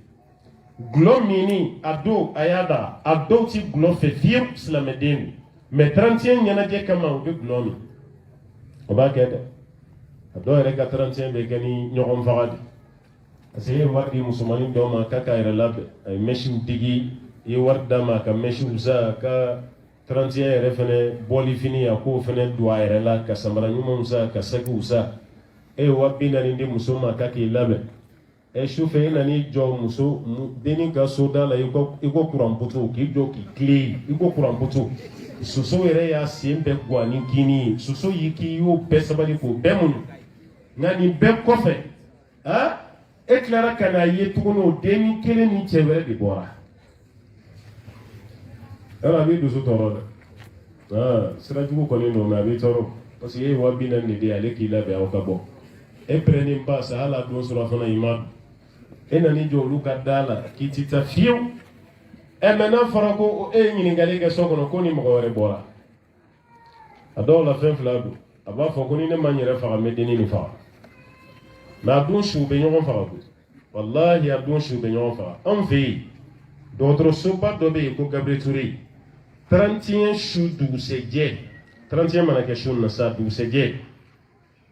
glo mini ado ayada ado ti glo fe fiu islamedeni mais 31 nyana je kama o glo mi o ba kede ado ere ka 31 be gani nyogom fagadi aseye wardi musumani do ma kaka ere labe ay meshi digi ye warda ma ka meshi usa ka 31 ere fene boli fini ya ko fene do ere la ka samara nyumo usa ka sagu usa e wabina ndi musuma ka ki labe e chauffeur nani jo muso deni ka soda la iko kuramputo ki jo ki clé iko kuramputo suso ere ya siembe kwa ni kini suso yiki yo pesa bali ko bemun nani be kofe eklara kana yetuno deni kele ni chevere di bora ala bi dusu toro sira jugo ko ni no ma bi toro parce que wabina ni de ale ki labe awkabo e preni mbasa ala do sura fana imam enani jolu kadala kitita fiu e mena farako e nyini ngale ga sokono ko ni mo gore bora adola fen fladu aba foko ni ne manyere fa medeni ni fa na dun shu be nyon fa ko wallahi adun shu be nyon fa on fi d'autres soba do be ko Gabriel Touré 31 shu du seje 31 manake shu na sa du seje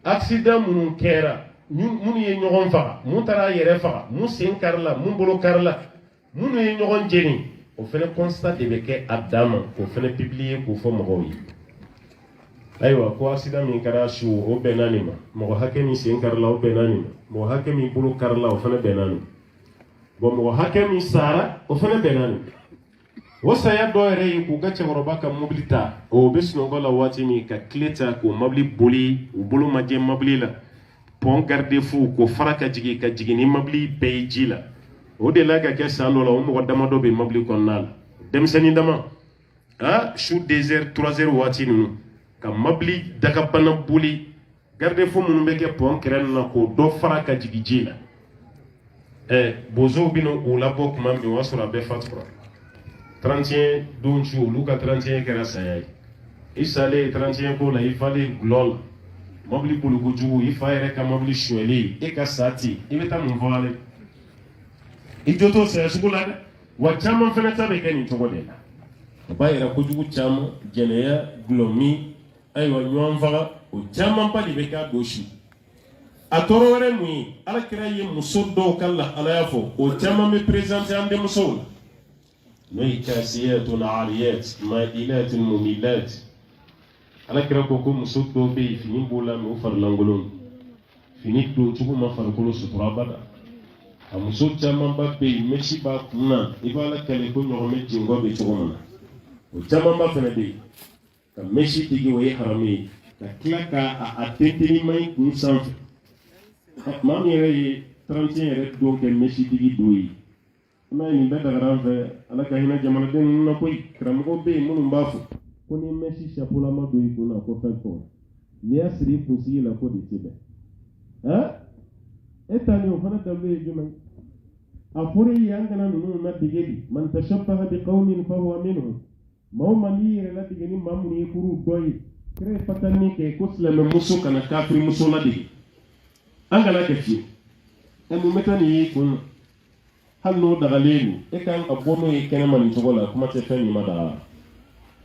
accident mun kera mun ye ɲɔgɔn faga mun taara yɛrɛ faga mun sen karila mun bolo karila mun ye ɲɔgɔn jeni o fana constat de bɛ kɛ a dan ma k'o fana publier k'o fɔ mɔgɔw ye ayiwa ko accident min kɛra su o bɛnna nin ma mɔgɔ hakɛ min sen karila o bɛnna nin ma mɔgɔ hakɛ min bolo karila o fana bɛnna nin ma bon mɔgɔ hakɛ min sara o fana bɛnna nin o saya dɔ yɛrɛ ye k'u ka cɛkɔrɔba ka mobili ta o bɛ sunɔgɔ la waati min ka tile ta k'o mobili boli u bolo ma jɛ mobili la pont garde-fou ko fara ka jigin ni mobili bɛɛ ye ji la o de la ka kɛ san dɔ la o mɔgɔ damadɔ bɛ mobili kɔnɔna la denmisɛnnin dama su 2h 3h waati ninnu ka mobili dagabana boli garde-fou minnu bɛ kɛ pont kɛrɛ ninnu na k'o dɔ fara ka jigin ji la bozow bɛ n'u labɔ tuma min o y'a sɔrɔ a bɛɛ fatura 31 don su olu ka 31 kɛra saya ye i salen 31 ko la i falen gulɔ la mobili boli kojugu i fa yɛrɛ ka mobili suɲɛli e ka sa ten i bɛ taa mun fɔ ale i jo t'o saya sugu la dɛ wa caman fana ta bɛ kɛ nin cogo de la o b'a yɛrɛ kojugu caman jɛnɛya gulɔmi ayiwa ɲɔgɔn faga o caman ba de bɛ k'a don su a tɔɔrɔ wɛrɛ mun ye alakira ye muso dɔw ka lahalaya fɔ o caman bɛ présenter an denmusow la n'o ye kasiyatun ariyat mailatun mumilat alakira ko muso dɔw bɛ yen fini b'o la mɛ o farilankolon fini don cogo ma farikolo sutura bada a muso caman ba bɛ yen mɛsi b'a kun na i b'a la kɛlɛ ko ɲɔgɔnmɛ jingɔ bɛ cogo min na o caman ba fana bɛ yen ka mɛsi digi o ye haramu ye ka tila ka a tɛntɛnni ma i kun sanfɛ maa min yɛrɛ ye 31 yɛrɛ don kɛ mɛsi digi don ye n'a ye nin bɛɛ dagara an fɛ ala ka hinɛ jamanaden ninnu na koyi karamɔgɔ bɛ yen minnu b'a fɔ ko ni mɛsi sapolama don i kun na ko fɛn tɔw n'i y'a siri i kunsigi la ko de tɛ bɛn e ta ni o fana dalu ye jumɛn a fɔra i ye an kana ninnu ladege de man tashabbaha bi qawmin fa huwa minhum maa o maa n'i yɛrɛ ladege ni maa minnu ye kuru dɔ ye kira ye fatani kɛ ko silamɛmuso kana kafirimuso ladege an kana kɛ fiyewu mun bɛ taa nin y'i kun na hali n'o dagalen don e kan ka bɔ n'o ye kɛnɛma nin cogo la kuma tɛ fɛn min ma daga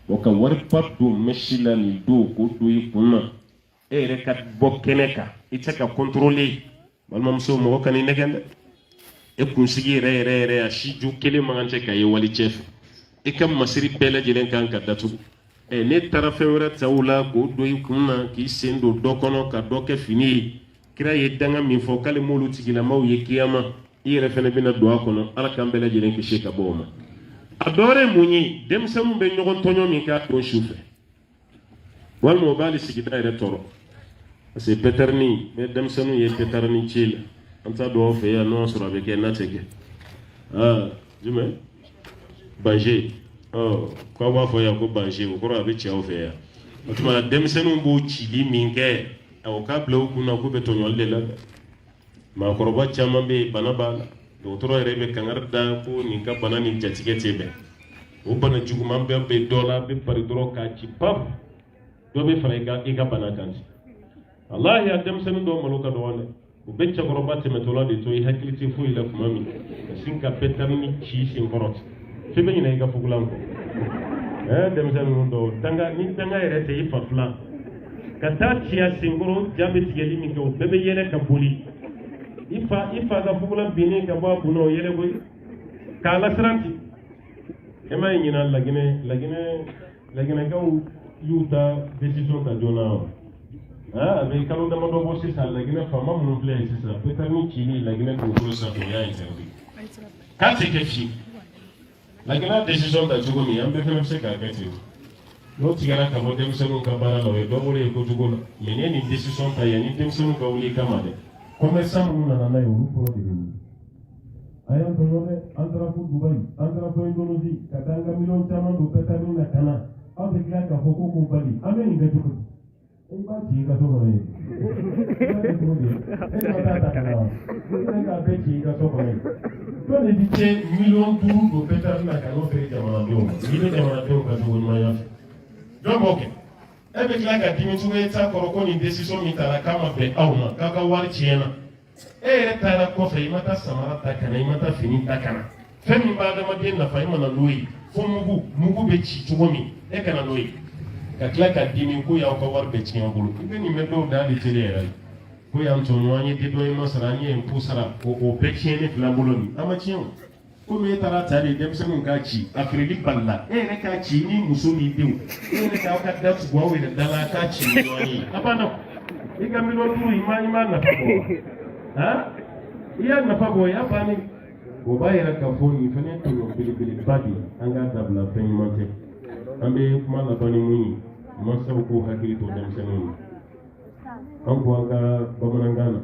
o ka wariba don mɛsi la nin don k'o don i kun na e yɛrɛ ka bɔ kɛnɛ kan i tɛ se ka contrôler balimamuso mɔgɔ kan'i nɛgɛn dɛ e kunsigi yɛrɛ yɛrɛ yɛrɛ a si ju kelen man kan tɛ ka ye wali cɛ fɛ i ka masiri bɛɛ lajɛlen kan ka datugu ne taara fɛn wɛrɛ ta o la k'o don i kun na k'i sen don dɔ kɔnɔ ka dɔ kɛ fini ye kira ye danga min fɔ k'ale m'olu tigilamaw ye kiyama i yɛrɛ fɛnɛ bɛna don a kɔnɔ ala k'an bɛɛ lajɛlen kisi ka bɔ o ma a dɔ wɛrɛ ye mun ye denmisɛnninw bɛ ɲɔgɔn tɔɲɔ min k'a don su fɛ walima o b'ale sigida yɛrɛ tɔɔrɔ parce que pɛtɛrɛni ni denmisɛnninw ye pɛtɛrɛni ci la an t'a dɔn aw fɛ yan n'o y'a sɔrɔ a bɛ kɛ n'a tɛ kɛ jumɛn banje k'aw b'a fɔ yan ko banje o kɔrɔ a bɛ cɛ aw fɛ yan o tuma denmisɛnninw b'o cili min kɛ o k'a bila u kunna k'u bɛ tɔɲɔli de la maakɔrɔba caman bɛ yen bana b'a la dɔgɔtɔrɔ yɛrɛ bɛ kangari da ko nin ka bana ni jatigɛ tɛ bɛn o bana juguman bɛɛ bɛ dɔ la a bɛ pari dɔrɔn k'a ci pap dɔ bɛ fara i ka bana kan walahi a denmisɛnnin dɔw malo ka dɔgɔn dɛ u bɛ cɛkɔrɔba tɛmɛtɔla de to i hakili tɛ foyi la tuma min ka sin ka pɛtɛrɛni ci sen kɔrɔ f'i bɛ ɲinɛ i ka fugulan kɔ denmisɛnnin ninnu dɔw ni danga yɛrɛ tɛ i fa filan ka taa ci a senkɔrɔ ja bɛ tigɛli min kɛ o bɛɛ bɛ yɛlɛ ka boli i fa ka fugulan binnen ka bɔ a kunna o yɛlɛ koyi k'a lasiranti e ma ye ɲina laginɛkɛw y'u ta décision ta joona wa a bɛ kalo damadɔ bɔ sisan laginɛ faama minnu filɛ yen sisan pɛtɛrɛni cili laginɛ dugukolo sanfɛ o y'a interdit k'a tɛ kɛ fiyewu laginɛ décision ta cogo min an bɛɛ fana bɛ se k'a kɛ ten n'o tigɛra ka bɔ denmisɛnninw ka baara la o ye dɔ bolo ye kojugu la mais ne ni décision ta yan ni denmisɛnninw ka wuli kama dɛ commerçant minnu nana n'a ye olu fɔlɔ de bɛ wuli a y'an tɔɲɔ dɛ an taara fo Dubaï an taara fo Indonésie ka taa an ka miliyɔn caman don pɛtɛrɛni na ka na aw bɛ tila k'a fɔ ko bali an bɛ nin kɛ cogo di e b'a ci i ka so kɔnɔ yen e b'a kɛ cogo di e ka taa ta ka na wa e k'a bɛɛ ci i ka so kɔnɔ yen dɔ de bi cɛ miliyɔn 5 don pɛtɛrɛni na ka n'o feere jamanadenw ma i bɛ jamanadenw ka jogo ɲumanya fɛ jɔn b'o kɛ e bɛ tila ka dimi cogo e t'a kɔrɔ ko nin décision min taara k'a ma bɛn aw ma k'a ka wari tiɲɛna e yɛrɛ taara kɔfɛ i ma taa samara ta ka na i ma taa fini ta ka na fɛn min b'a adamaden nafa i mana n'o ye fo mugu bɛ ci cogo min e kana n'o ye ka tila ka dimi ko y'aw ka wari bɛ tiɲɛ bolo i bɛ nin bɛ dɔw da hali tele yɛrɛ ye ko y'an tɔɲɔ an ye den dɔ ye ma sara an ye impôt sara o bɛɛ tiɲɛni fila bolo nin an ma tiɲɛ o komi e taara ta de denmisɛnninw k'a ci a feereli balila e yɛrɛ k'a ci ni muso n'i denw e yɛrɛ k'aw ka da tugu aw yɛrɛ da la k'a ci ni ɲɔgɔn ye a banna i ka miliyɔn 5 i m'a nafa bɔ wa i y'a nafa bɔ y'a bannen o b'a yɛrɛ k'a fɔ nin fana ye tɔɲɔ belebeleba de ye an k'a dabila fɛn ɲuman tɛ an bɛ kuma laban ni mun ye mansaw k'u hakili to denmisɛnninw na an ko an ka bamanankan na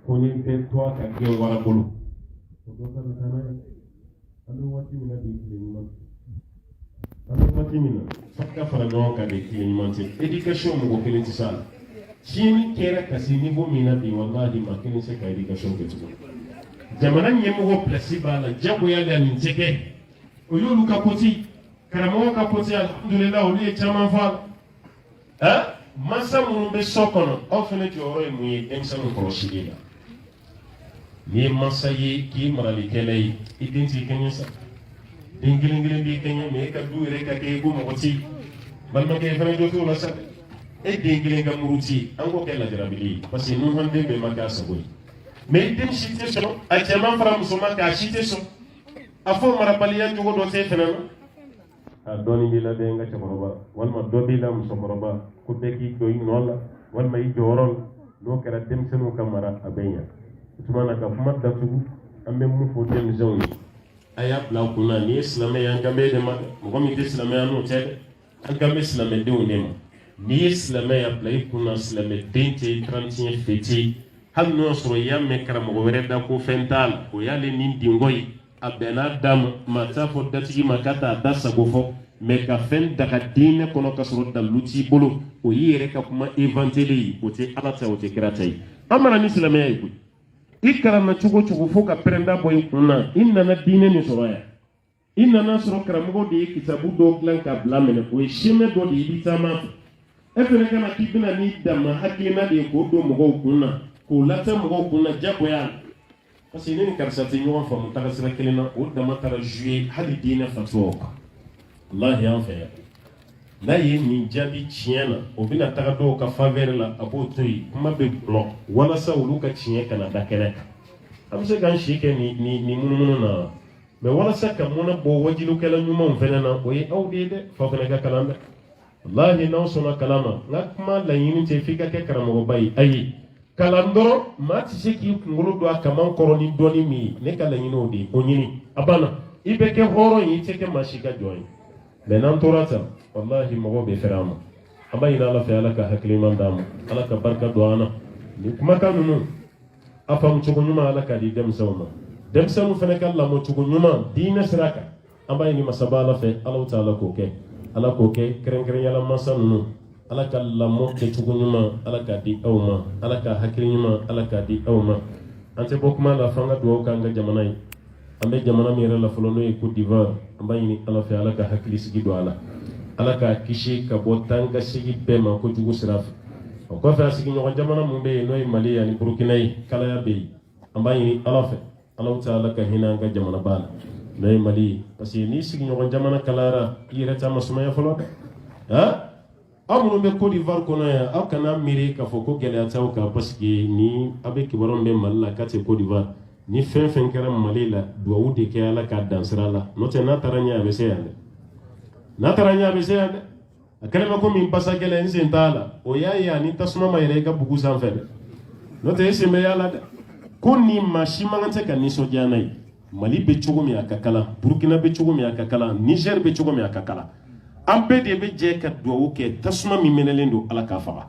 ko ni bɛɛ to a ka gɛn wara bolo o dɔ ta bɛ taa n'a ye an bɛ waati min na bi tile ɲuman an bɛ waati min na f'a ka fara ɲɔgɔn kan de tile ɲuman tɛ éducation mɔgɔ kelen tɛ s'a la tiɲɛni kɛra ka se niveau min na bi walahi maa kelen tɛ se ka éducation kɛ tuguni jamana ɲɛmɔgɔ place b'a la jagoya la nin tɛ kɛ o y'olu ka côté karamɔgɔ ka côté alhamdulillah olu ye caman fɔ a la mansa minnu bɛ so kɔnɔ aw fana jɔyɔrɔ ye mun ye denmisɛnninw kɔlɔsili la n'i ye mansa ye k'i maralikɛla ye i den t'i kɛɲɛ sa den kelen kelen b'i kɛɲɛ mais e ka du yɛrɛ ka kɛ i ko mɔgɔ tɛ yen balimakɛ fana jɔ t'o la sa e den kelen ka muru tɛ yen an k'o kɛ lajarabili ye parce que nun den bɛɛ ma kɛ a sago ye mais i den si tɛ sɔrɔ a cɛman fara musoman kan a si tɛ sɔn a fɔ marabaliya cogo dɔ tɛ fana na a dɔɔnin b'i la dɛ n ka cɛkɔrɔba walima dɔ b'i la musokɔrɔba ko bɛɛ k'i jɔ i nɔ la walima i jɔyɔrɔ la n'o kɛra denmisɛnninw ka mara a bɛ ɲa o tuma na ka kuma datugu an bɛ mun fɔ denmisɛnw ye a y'a bila a kunna nin ye silamɛ ye an kan bɛ de ma dɛ mɔgɔ min tɛ silamɛya n'o tɛ dɛ an kan bɛ silamɛdenw de ma n'i ye silamɛya bila i kunna silamɛden tɛ 31 fêté hali n'o y'a sɔrɔ i y'a mɛn karamɔgɔ wɛrɛ da ko fɛn t'a la o y'ale ni dingɔ ye a bɛnna d'a ma maa t'a fɔ datigi ma k'a t'a da sago fɔ mais ka fɛn daga diinɛ kɔnɔ ka sɔrɔ dalilu t'i bolo o y'i yɛrɛ ka kuma inventé ye o tɛ ala ta o tɛ kira ta ye an mana ni silamɛya ye koyi i kalanna cogo cogo fo ka pɛrɛnda bɔ i kun na i nana diinɛ nin sɔrɔ yan i nana sɔrɔ karamɔgɔ de ye kitabu dɔw dilan ka bila minɛ o ye chemin dɔ de ye i bɛ taama fɛ e fana kana k'i bɛna n'i dama hakilina de ye k'o don mɔgɔw kun na k'o lase mɔgɔw kun na jagoya la parce que ne ni karisa tɛ ɲɔgɔn faamu taga sira kelen na o dama taara jouer hali diinɛ fatuwaw kan wallahi an fɛ yan n'a ye nin jaabi tiɲɛ na o bɛna taga dɔw ka faveur la a b'o to yen kuma bɛ bulon walasa olu ka tiɲɛ kana da kɛnɛ kan an bɛ se k'an si kɛ nin munumunu na mais walasa ka mɔnɛ bɔ wajilukɛla ɲumanw fɛnɛ na o ye aw de ye dɛ fa fɛnɛ ka kalan dɛ wallahi n'aw sɔnna kalan ma n ka kuma laɲini tɛ f'i ka kɛ karamɔgɔba ye ayi kalan dɔrɔn maa tɛ se k'i kunkolo don a kaman kɔrɔ ni dɔnni min ye ne ka laɲini o de ye o ɲini a banna i bɛ kɛ hɔrɔn ye i tɛ kɛ maa si ka jɔn ye mais n'an tora tan wallahi mɔgɔw bɛ fɛrɛ an ma an b'a ɲini ala fɛ ala ka hakiliman d'an ma ala ka barika don an na nin kumakan ninnu a faamu cogo ɲuman ala ka di denmisɛnw ma denmisɛnninw fana ka lamɔ cogo ɲuman diinɛ sira kan an b'a ɲini masaba ala fɛ ala ta ala k'o kɛ ala k'o kɛ kɛrɛnkɛrɛnyala masa ninnu ala ka lamɔ kɛcogo ɲuman ala k'a di aw ma ala ka hakili ɲuman ala k'a di aw ma an tɛ bɔ kuma la f'an ka dugawu k'an ka jamana ye an bɛ jamana min yɛrɛ la fɔlɔ n'o ye Côte d'Ivoire an b'a ɲini ala fɛ ala ka hakili sigi don a la ala k'a kisi ka bɔ tan ka sigi bɛɛ ma kojugu sira fɛ o kɔfɛ a sigiɲɔgɔn jamana mun bɛ yen n'o ye Mali ani Burukina ye kalaya bɛ yen an b'a ɲini ala fɛ ala ta ala ka hinɛ an ka jamana ba la n'o ye Mali ye parce que n'i sigiɲɔgɔn jamana kalayara i yɛrɛ t'a ma sumaya fɔlɔ dɛ aw minnu bɛ Côte d'Ivoire kɔnɔ yan aw kana miiri k'a fɔ ko gɛlɛya t'aw kan parce que ni aw bɛ kibaruw bɛ Mali la k'a tɛ Côte d'Ivoire ni fɛn fɛn kɛra Mali la duwawu de kɛ ala k'a dan sira la n'o tɛ n'a taara ɲɛ a bɛ se yan dɛ n'a taara ɲɛ a bɛ se yan dɛ a kɛlen bɛ komi basa gɛlɛn n sen t'a la o y'a ye ani tasuma ma yɛlɛ i ka bugu sanfɛ dɛ n'o tɛ e sen bɛ y'a la dɛ ko ni maa si man kan tɛ ka nisɔndiya n'a ye Mali bɛ cogo min a ka kalan Burukina bɛ cogo min a ka kalan Niger bɛ cogo min a ka kalan an bɛɛ de bɛ jɛ ka duwawu kɛ tasuma min mɛnɛlen don ala k'a faga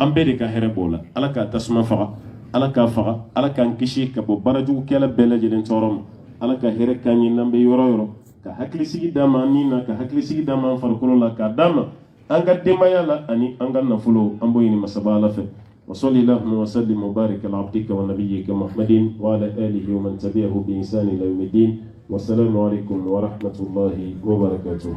an bɛɛ de ka hɛrɛ b'o la ala k'a tasuma faga ala k'a faga ala k'an kisi ka bɔ baarajugukɛla bɛɛ lajɛlen tɔɔrɔ ma ala ka hɛrɛ k'an ye n'an bɛ yɔrɔ yɔrɔ ka hakilisigi d'an ma ni na ka hakilisigi d'an ma an farikolo la k'a d'an ma an ka denbaya la ani an ka nafolo an b'o ɲini masaba ala fɛ وصلي اللهم وسلم وبارك على عبدك ونبيك محمد وعلى آله ومن تبعه بإحسان إلى يوم الدين والسلام عليكم ورحمة الله وبركاته.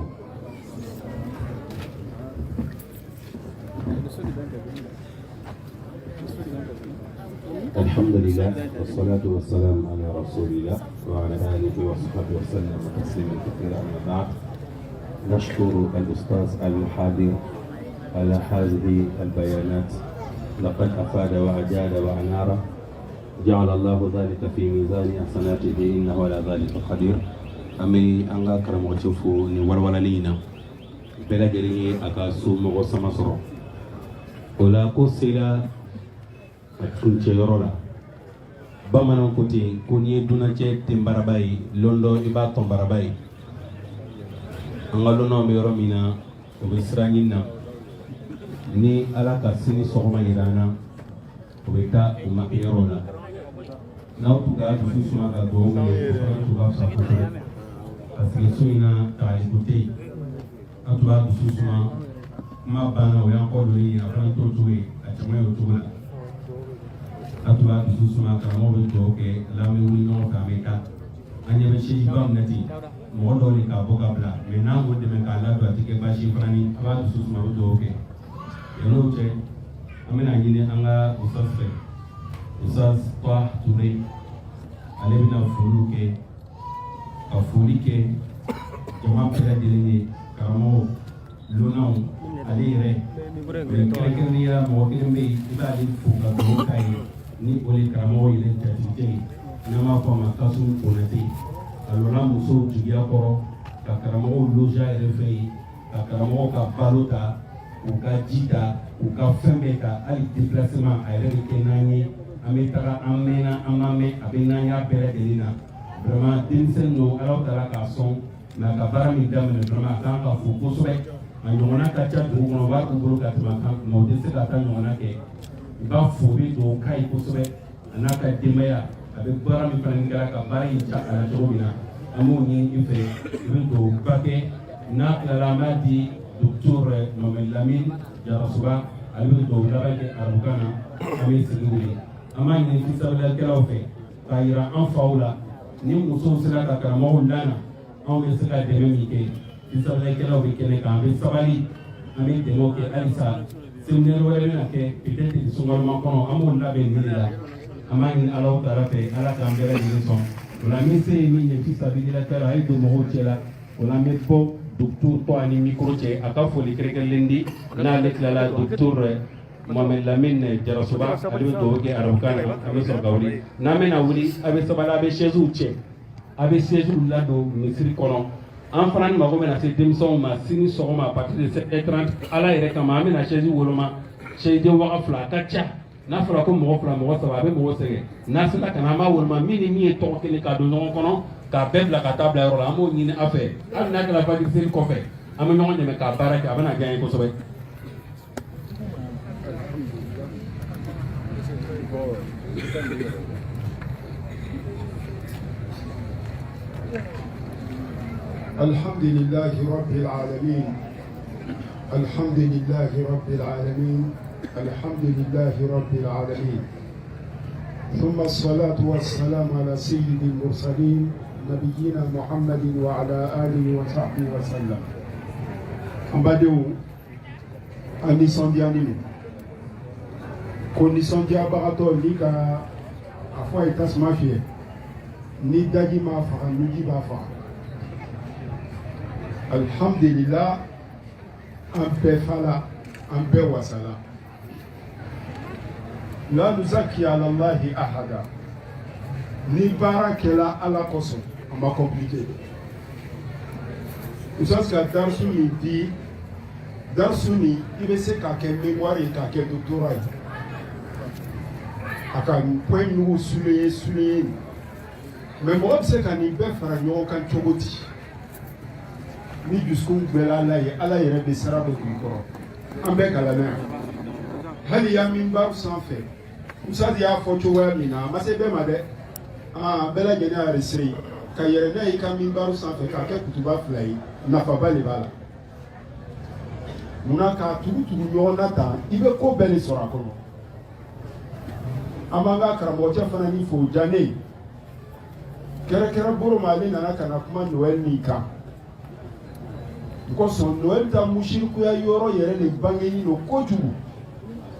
الحمد لله والصلاة والسلام على رسول الله وعلى آله وصحبه وسلم تسليما كثيرا أما بعد نشكر الأستاذ المحاضر على هذه البيانات لقد أفاد وأجاد وأنار جعل الله ذلك في ميزان حسناته إنه على ذلك قدير أمي أنغا كرم وشوفوا نورولا لينا بلا جري أكاسو مغوصة مصر ولا قصلا أتكنت يرولا بمنا كنتي كوني دوناتي تمبارباي لوندو إبا تمبارباي أنغا لونا ميرو مينا وبسرانينا ni ala ka sini sɔgɔma yirana o bɛ taa o ma kɛ yɔrɔ la n'aw tun ka dusu suma ka dugawu kɛ o fana tun ka fisa kosɛbɛ parce que so in na k'a écouter an tun b'a dusu suma kuma banna o y'an kɔ dɔ ye a fana t'o cogo ye a caman ye o cogo la an tun b'a dusu suma karamɔgɔ bɛ dugawu kɛ n'an bɛ wuli ɲɔgɔn fɛ an bɛ taa an ɲɛ bɛ sejiba min na ten mɔgɔ dɔw de k'a bɔ ka bila mais n'an k'o dɛmɛ k'a ladon a tɛ kɛ baasi ye fana ni a b'a dusu suma a bɛ dugawu kɛ. Yan'o cɛ an bɛna ɲini an ka Ustaz fɛ Ustaz Twa Ture ale bɛna foliw kɛ ka foli kɛ jama bɛɛ lajɛlen ye karamɔgɔ lonaw ale yɛrɛ kɛrɛnkɛrɛnnenya mɔgɔ kelen bɛ yen i b'ale fo ka dugawu k'a ye ni o de karamɔgɔ yɛrɛ jatigi ye n'an b'a fɔ a ma Kasum Konate a lɔnna musow jigiya kɔrɔ ka karamɔgɔw loger yɛrɛ fɛ yen ka karamɔgɔw ka balo ta u ka ji ta u ka fɛn bɛɛ ta hali déplacement a yɛrɛ bɛ kɛ n'an ye an bɛ taga an mɛnna an ma mɛn a bɛ n'an y'a bɛɛ lajɛlen na vraiment denmisɛn don ala taara k'a sɔn mais a ka baara min daminɛ vraiment a kan ka fo kosɛbɛ a ɲɔgɔnna ka ca dugu kɔnɔ o b'a k'u bolo ka tɛmɛ a kan mais o tɛ se ka taa ɲɔgɔnna kɛ i b'a fo bɛ dugawu k'a ye kosɛbɛ a n'a ka denbaya a bɛ baara min fana kɛra ka baara in ca a la cogo min na an b'o ɲini i fɛ i bɛ dugawu ba kɛ n'a tilala an b'a di Docteur Mohamed Lamine Jarasuba ale bɛ dugawu laban kɛ arabukan na an bɛ sigi o ye an b'a ɲini fisabilikɛlaw fɛ k'a yira an faw la ni musow sera ka karamɔgɔw lana anw bɛ se ka dɛmɛ min kɛ fisabilikɛlaw bɛ kɛnɛ kan an bɛ sabali an bɛ dɛmɛw kɛ halisa séminaire wɛrɛ bɛna kɛ peut-être sungaloma kɔnɔ an b'o labɛn nin de la an b'a ɲini Alahu Taala fɛ ala k'an bɛɛ lajɛlen sɔn o la n bɛ se ye min ye fisabilikɛlaw a ye don mɔgɔw cɛ la o la n bɛ bɔ docteur to ani micro cɛ a ka foli kɛrɛnkɛrɛnlen di n'ale tilala docteur Mohamed Lamine Jarasuba ale bɛ dugawu kɛ arabukan na a bɛ sɔrɔ ka wuli n'an bɛna wuli a bɛ sabali a bɛ chaise cɛ a bɛ siège ladon misiri kɔnɔ an fana ni mago bɛna se denmisɛnw ma sini sɔgɔma à partir de 7h30 ala yɛrɛ kama an bɛna chaise woloma chaise waga fila a ka ca n'a fɔra ko mɔgɔ fila mɔgɔ saba a bɛ mɔgɔ sɛgɛn n'a sera ka na an b'a woloma min ni min ye tɔgɔ kelen ka don ɲɔgɔn kɔnɔ k'a bɛɛ bila ka taa bila yɔrɔ la an b'o ɲini a fɛ hali n'a kɛra fajiri seli kɔfɛ an bɛ ɲɔgɔn dɛmɛ k'a baara kɛ a bɛna diya n ye kosɛbɛ. الحمد لله رب العالمين الحمد لله رب العالمين الحمد لله رب العالمين ثم الصلاة والسلام على سيد المرسلين نبينا محمد وعلى آله وصحبه وسلم أمبادو أني سندياني كوني سنديا بغاتو ليكا أفوا إتاس مافيا ني داجي ما فا نجي بافا Alhamdulillah, un peu fala, un peu wasala. La nuzaki ala Allahi ahada. Ni barakela ala koso. On va compliquer. Vous savez que Darsuni dit, Darsuni, il veut se qu'à mémoire et qu'à doctorat. À qu'à point nous souligner. Mais moi, c'est qu'à n'y pas faire un aucun choboti. Ni dusukun bɛɛ ala yɛrɛ bɛ sara dɔ k'u kɔrɔ an bɛɛ kalan na hali ya minbar sanfɛ musadi y'a fɔ cogoya min na a ma se bɛɛ ma dɛ bɛɛ lajɛlen y'a resire ka yɛrɛ n'a ye ka minbar sanfɛ k'a kɛ kutuba fila ye nafaba de b'a la munna k'a tugu ɲɔgɔn na tan i bɛ ko bɛɛ de sɔrɔ a kɔnɔ an b'an ka karamɔgɔcɛ fana ni fo diya ne ye kɛrɛkɛrɛ boro ma ale nana ka na kuma Noël nin kan kosɔn Noël ta musirikuya yɔrɔ yɛrɛ de bangeni no kojugu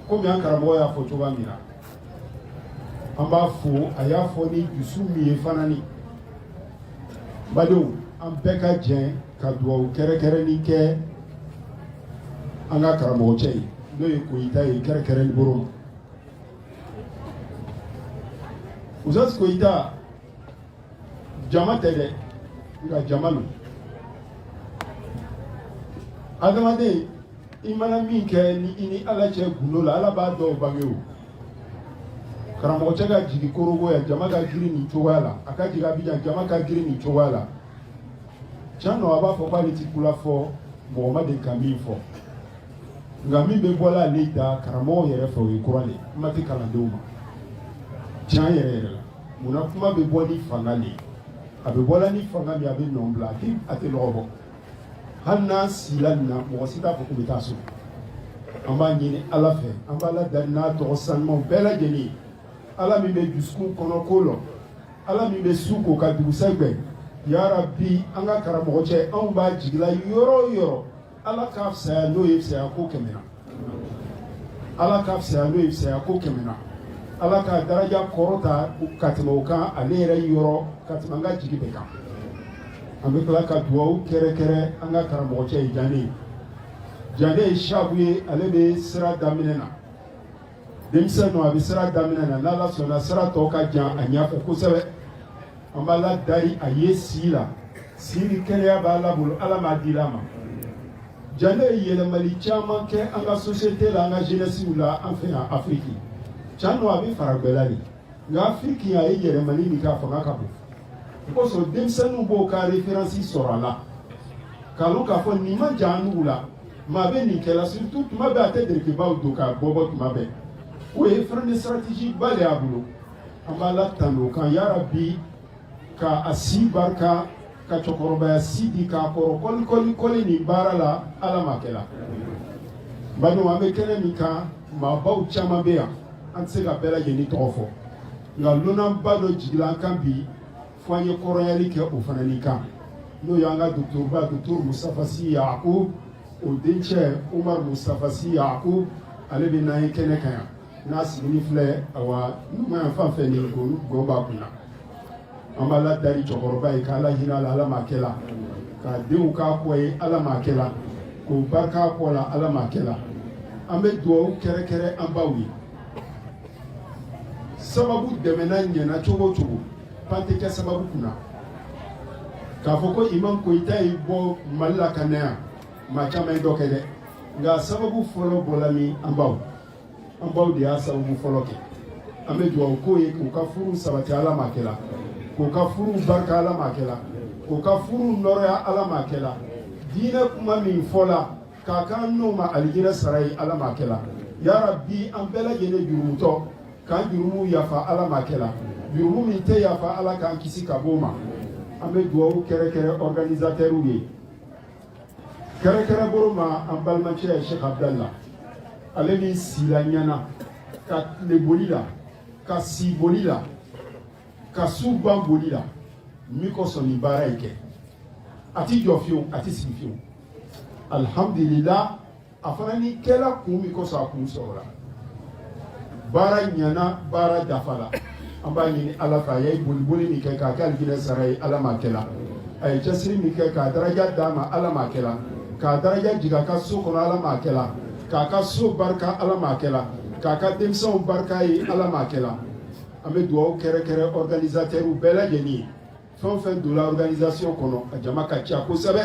komi an karamɔgɔ y'a fɔ cogoya min na an b'a fo a y'a fɔ ni dusu min ye fana ni badenw an bɛɛ ka jɛn ka dugawu kɛrɛkɛrɛnni kɛ an ka karamɔgɔcɛ ye n'o ye Koyita ye kɛrɛkɛrɛnni boro ma Uzas Koyita jama tɛ dɛ nka jama no adamaden i mana min kɛ ni i ni ala cɛ gundo la ala b'a dɔw bange o karamɔgɔcɛ ka jigi korogo ya jama ka girin nin cogoya la a ka jigi Abijan jama ka girin nin cogoya la tiɲɛ nɔ a b'a fɔ k'ale ti kula fɔ mɔgɔ ma deli ka min fɔ nka min bɛ bɔla ale da karamɔgɔ yɛrɛ fɛ o ye kuran de kuma tɛ kalandenw ma tiɲɛ yɛrɛ yɛrɛ la munna kuma bɛ bɔ ni fanga de ye a bɛ bɔla ni fanga min a bɛ nɔ bila a tɛ nɔgɔ bɔ hali n'a sila nin na mɔgɔ si t'a fɔ k'u bɛ taa so an b'a ɲini ala fɛ an b'a ladari n'a tɔgɔ sanumanw bɛɛ lajɛlen ala min bɛ dusukun kɔnɔ ko lɔ ala min bɛ su k'o ka dugusɛ gbɛ yarabi an ka karamɔgɔcɛ anw b'a jigila yɔrɔ o yɔrɔ ala k'a fisaya n'o ye fisaya ko kɛmɛ na ala k'a fisaya n'o ye fisaya ko kɛmɛ na ala k'a daraja kɔrɔta ka tɛmɛ o kan ale yɛrɛ yɔrɔ ka tɛmɛ an ka jigi bɛɛ kan an bɛ tila ka dugawu kɛrɛkɛrɛ an ka karamɔgɔcɛ ye Jane ye sabu ye ale bɛ sira daminɛ na denmisɛn nɔ a bɛ sira daminɛ na n'ala sɔnna sira tɔ ka jan a ɲɛfɛ kosɛbɛ an b'a ladari a ye si la si ni kɛnɛya b'a la bolo ala m'a di la ma Jane ye yɛlɛmali caman kɛ an ka société la an ka jeunesse la an fɛ yan Afiriki can nɔ a bɛ fara bɛɛ la de nka Afiriki a ye yɛlɛmali min k'a fanga ka bon kosɔn denmisɛnninw b'o ka référence sɔrɔ a la k'a lɔn k'a fɔ nin ma jan n'u la maa bɛ nin kɛla surtout tuma bɛɛ a tɛ derekebaw don k'a bɔ tuma bɛɛ o ye frein de stratégie ba de y'a bolo an b'a la tanu o kan yarabi ka a si barika ka cɛkɔrɔbaya si di k'a kɔrɔ kɔli nin baara la ala ma kɛla badenw an bɛ kɛnɛ min kan maabaw caman bɛ yan an tɛ se ka bɛɛ lajɛlen tɔgɔ fɔ nka lonaba dɔ jigila an kan bi fo an ye kɔrɔyali kɛ o fana nin kan n'o y'an ka docteur Mustafa Sy Yakub o dencɛ Umar Mustafa Sy Yakub ale bɛ n'an ye kɛnɛ kan yan n'a sigini filɛ awa numan yan fan fɛ nin gon b'a kunna an b'a ladari cɛkɔrɔba ye k'ala hinɛ a la ala m'a kɛ la ka denw k'a kɔ ye ala m'a kɛ la k'o barika kɔ la ala m'a kɛ la an bɛ dugawu kɛrɛkɛrɛ an baw ye sababu dɛmɛna ɲɛna cogo o cogo pan tɛ kɛ sababu kunna k'a fɔ ko imam koyita ye bɔ mali la ka na yan maa caman ye dɔ kɛ dɛ nka sababu fɔlɔ bɔla ni an baw de y'a sababu fɔlɔ kɛ an bɛ dugawu k'o ye k'u ka furu sabati ala m'a kɛ la k'u ka furu barika ala m'a kɛ la k'u ka furu nɔrɔya ala m'a kɛ la diinɛ kuma min fɔla k'a kan n'o ma alijinɛ sara ye ala m'a kɛ la yarabi an bɛɛ lajɛlen jurumutɔ k'an jurumu yafa ala m'a kɛ la jurumu min tɛ yafa ala k'an kisi ka bɔ o ma an bɛ dugawu kɛrɛkɛrɛ organisatɛriw ye kɛrɛkɛrɛ bolo ma an balimacɛ ye Sheikh Abdallah ale ni sila ɲana ka tile boli la ka si boli la ka su ban boli la min kosɔn nin baara in kɛ a ti jɔ fiyewu a ti sigi fiyewu alhamdulillah a fana ni kɛla kun min kosɔn a kun sɔrɔla baara ɲana baara dafala an b'a ɲini ala fɛ a ye boli min kɛ k'a kɛ alijinɛ sara ye ala m'a kɛ la a ye cɛsiri min kɛ k'a daraja d'a ma ala m'a kɛ la k'a daraja jigin a ka so kɔnɔ ala m'a kɛ la k'a ka so barika ala m'a kɛ la k'a ka denmisɛnw barika ye ala m'a kɛ la an bɛ dugawu kɛrɛkɛrɛ organisatɛriw bɛɛ lajɛlen ye fɛn o fɛn donna organisation kɔnɔ a jama ka ca kosɛbɛ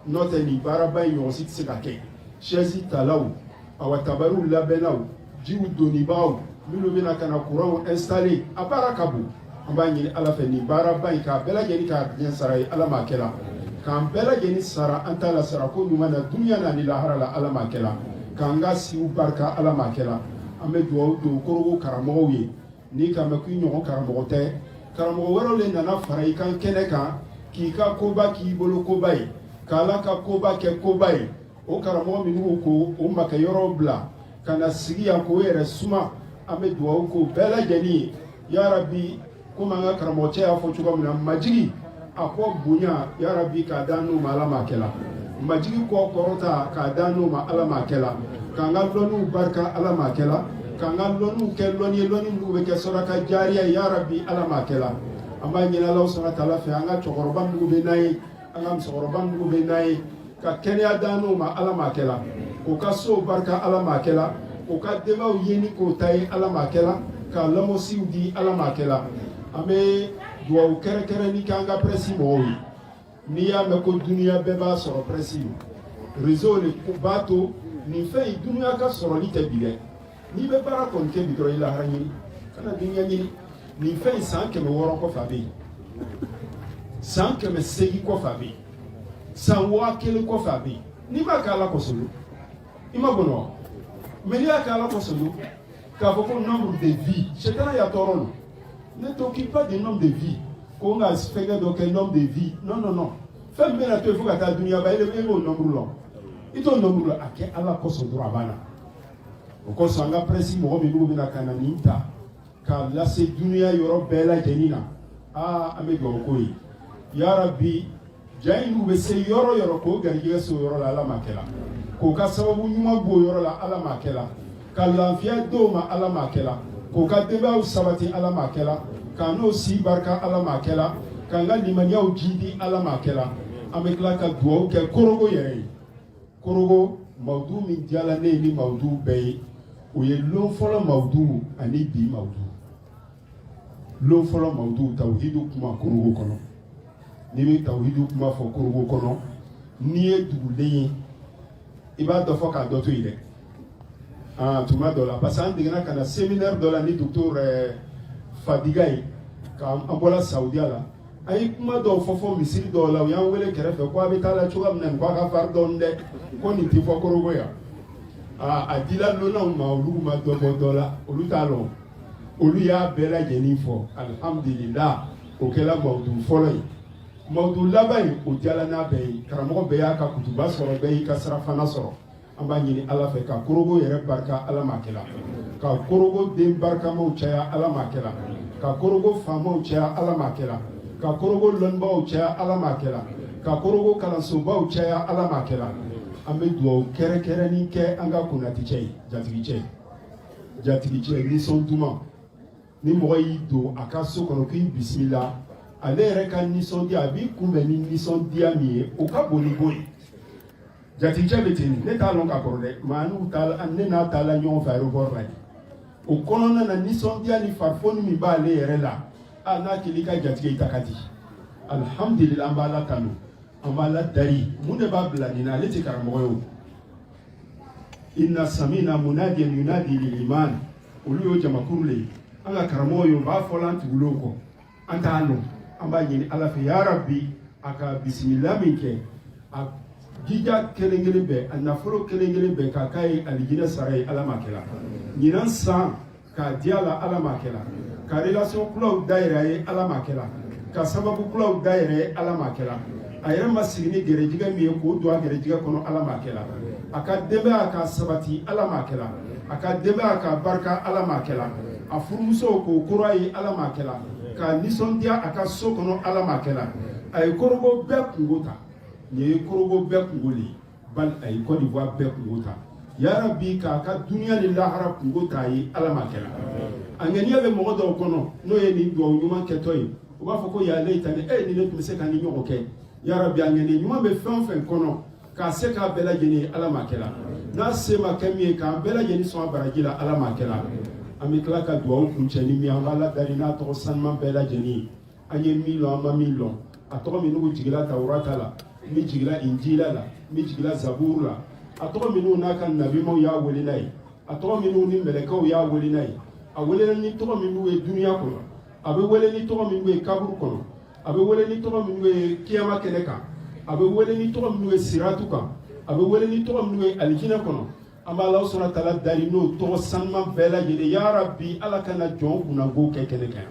n'o tɛ nin baaraba in ɲɔgɔn si tɛ se ka kɛ chaise talaw awa tabariw labɛnnaw jiw donnibagaw minnu bɛna ka na courant installer a baara ka bon an b'a ɲini ala fɛ nin baaraba in k'a bɛɛ lajɛlen k'a diɲɛ sara ye ala m'a kɛ la k'an bɛɛ lajɛlen sara an t'a la sara ko ɲuman na duniya n'a ni lahara la ala m'a kɛ la k'an ka siw barika ala m'a kɛ la an bɛ dugawu don korogo karamɔgɔw ye n'i ka mɛn k'i ɲɔgɔn karamɔgɔ tɛ karamɔgɔ wɛrɛw le nana fara i kan kɛnɛ kan k'i ka koba k'i bolo koba ye k'ala ka koba kɛ koba ye o karamɔgɔ minnu ko o makɛ yɔrɔw bila ka na sigi yan k'o yɛrɛ suma an bɛ dugawu k'o bɛɛ lajɛlen ye yarabi komi an ka karamɔgɔcɛ y'a fɔ cogo min na majigi a kɔ bonya yarabi k'a da n'o ma ala m'a kɛ la majigi kɔ kɔrɔta k'a da n'o ma ala m'a kɛ la k'an ka lɔnniw barika ala m'a kɛ la k'an ka lɔnniw kɛ lɔnni ye lɔnni minnu bɛ kɛ sɔrɔka jariya ye yarabi ala m'a kɛ la an b'a ɲini ala sɔnna taala fɛ an ka cɛkɔrɔba minnu bɛ n'an ye an ka musokɔrɔba minnu bɛ n'an ye ka kɛnɛya da n'o ma ala m'a kɛ la k'u ka sow barika ala m'a kɛ la k'u ka denbaw ye ni k'o ta ye ala m'a kɛ la ka lamɔsiw di ala m'a kɛ la an bɛ dugawu kɛrɛnkɛrɛnni kɛ an ka presse mɔgɔw ye n'i y'a mɛn ko duniya bɛɛ b'a sɔrɔ presse réseau de b'a to nin fɛn in duniya ka sɔrɔli tɛ bi dɛ n'i bɛ baara kɔni kɛ bi dɔrɔn i lahara ɲini kana duniya ɲini nin fɛn in san 600 kɔfɛ a bɛ yen san 800 kɔfɛ a bɛ yen san 1000 kɔfɛ a bɛ yen n'i m'a kɛ ala kosɔn i ma bɔn wa mais n'i y'a kɛ ala kosɔn k'a fɔ ko nombre de vie sɛtana y'a tɔɔrɔ lo ne t'occupe pas du nombre de vie ko n ka fɛnkɛ dɔ kɛ nombre de vie non non non fɛn bɛɛ na to yen fo ka taa duniya ba e b'o nombre lɔn i t'o nombre lɔn a kɛ ala kosɔn dɔrɔn a banna o kosɔn an ka presse mɔgɔ minnu bɛna ka na nin ta k'a lase duniya yɔrɔ bɛɛ lajɛlen na aa an bɛ dugawu k'o ye yarabi ja in n'u bɛ se yɔrɔ o yɔrɔ k'o garijɛgɛ se o yɔrɔ la ala m'a kɛ la k'o ka sababu ɲuman b'o yɔrɔ la ala m'a kɛ la ka lafiya d'o ma ala m'a kɛ la k'o ka denbayaw sabati ala m'a kɛ la k'a n'o si barika ala m'a kɛ la k'an ka limaniyaw jidi ala m'a kɛ la an bɛ tila ka dugawu kɛ korogo yɛrɛ ye korogo mawudu min diyala ne ye ni mawudu bɛɛ ye o ye lon fɔlɔ mawudu ani bi mawudu lon fɔlɔ mawudu tawhidu kuma korogo kɔnɔ n'i bɛ tawhidu kuma fɔ korogo kɔnɔ n'i ye dugulen ye i b'a dɔ fɔ k'a dɔ to yen dɛ tuma dɔ la parce que an degera ka na séminaire dɔ la ni docteur Fadiga ye k'an bɔra Saudiya la a ye kuma dɔw fɔ misiri dɔw la u y'an wele kɛrɛfɛ ko a bɛ taa la cogoya min na nin ko a ka fari dɔɔnin dɛ ko nin tɛ fɔ korogo yan a dila lonnaw ma olu ma dɔ bɔ dɔ la olu t'a lɔn olu y'a bɛɛ lajɛlen fɔ alhamdulillah o kɛra mawudu fɔlɔ ye mawudu laban in o diyala n'a bɛɛ ye karamɔgɔ bɛɛ y'a ka kutuba sɔrɔ bɛɛ y'i ka sarafana sɔrɔ an b'a ɲini ala fɛ ka korogo yɛrɛ barika ala m'a kɛ la ka korogo den barikamaw caya ala m'a kɛ la ka korogo faamaw caya ala m'a kɛ la ka korogo lɔnnibagaw caya ala m'a kɛ la ka korogo kalansobaw caya ala m'a kɛ la an bɛ dugawu kɛrɛnkɛrɛnni kɛ an ka konaticɛ ye jatigicɛ nisɔn duman ni mɔgɔ y'i don a ka so kɔnɔ k'i bisimila ale yɛrɛ ka nisɔndiya a b'i kunbɛn ni nisɔndiya min ye o ka bon ni bon ye jaticɛ bɛ ten ne t'a lɔn ka kɔrɔ dɛ maa ne n'a taala ɲɔgɔn fɛ aéroport la o kɔnɔna na nisɔndiya ni farifoni min b'ale yɛrɛ la n'a kɛl'i ka jatigɛ i ta ka di alhamdulillah an b'a la tanu an b'a la dari mun de b'a bila nin na ale tɛ karamɔgɔ ye o inna samina munadiyan yunadi lil iman olu y'o jamakuru le ye an ka karamɔgɔ ye o b'a fɔla an tugulenw kɔ an t'a lɔn an b'a ɲini ala fɛ ya rabbi a ka bisimila min kɛ a jija kelen kelen bɛɛ a nafolo kelen kelen bɛɛ k'a k'a ye alijinɛ sara ye ala ma kɛla ɲinan san k'a di a la ala ma kɛla ka relation kulaw dayɛlɛ a ye ala ma kɛla ka sababu kulaw dayɛlɛ ye ala ma kɛla a yɛrɛ ma sigi ni gɛrɛjigɛ min ye k'o don a gɛrɛjigɛ kɔnɔ ala ma kɛla a ka denbaya ka sabati ala ma kɛla a ka denbaya ka barika ala ma kɛla a furumuso k'o kora ye ala ma kɛla ka nisɔndiya a ka so kɔnɔ ala ma kɛla a ye korogo bɛɛ kungo ta nin ye korogo bɛɛ kungo le ye bali a ye Côte d'Ivoire bɛɛ kungo ta yarabi k'a ka duniya ni lahara kungo ta ye ala ma kɛla a ŋaniya bɛ mɔgɔ dɔw kɔnɔ n'o ye nin duwawu ɲuman kɛtɔ ye u b'a fɔ ko ya leytani ni ne tun bɛ se ka nin ɲɔgɔn kɛ yarabi a ŋaniya ɲuman bɛ fɛn o fɛn kɔnɔ k'a se k'a bɛɛ lajɛlen ye ala ma kɛla n'a se ma kɛ min ye k'an bɛɛ lajɛlen sɔn a baraji la ala ma kɛla an bɛ tila ka duwawu kuncɛ ni min an b'a ladari n'a tɔgɔ sanuman bɛɛ lajɛlen ye an ye min lɔn an ma min lɔn a tɔgɔ min n'u jigila tawurata la min jigila injila la min jigila zaburu la a tɔgɔ minnu n'a ka nabimaw y'a wele n'a ye a tɔgɔ minnu ni mɛlɛkɛw y'a wele n'a ye a welela ni tɔgɔ minnu ye duniya kɔnɔ a bɛ wele ni tɔgɔ minnu ye kaburu kɔnɔ a bɛ wele ni tɔgɔ minnu ye kiyama kɛnɛ kan a bɛ wele ni tɔgɔ minnu ye siratu kan a bɛ wele ni tɔgɔ minnu ye alijinɛ kɔnɔ an b'a Alahu subhanahu wa ta'ala dari n'o tɔgɔ sanuman bɛɛ lajɛlen ya rabbi ala kana jɔn kunnango kɛ kɛnɛ kan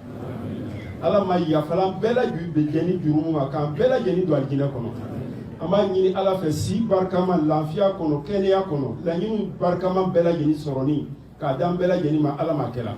ala ma yafalan bɛɛ lajɛlen jurumu ma k'an bɛɛ lajɛlen don alijinɛ kɔnɔ an b'a ɲini ala fɛ si barikama lafiya kɔnɔ kɛnɛya kɔnɔ laɲini barikama bɛɛ lajɛlen sɔrɔni k'a d'an bɛɛ lajɛlen ma ala ma kɛla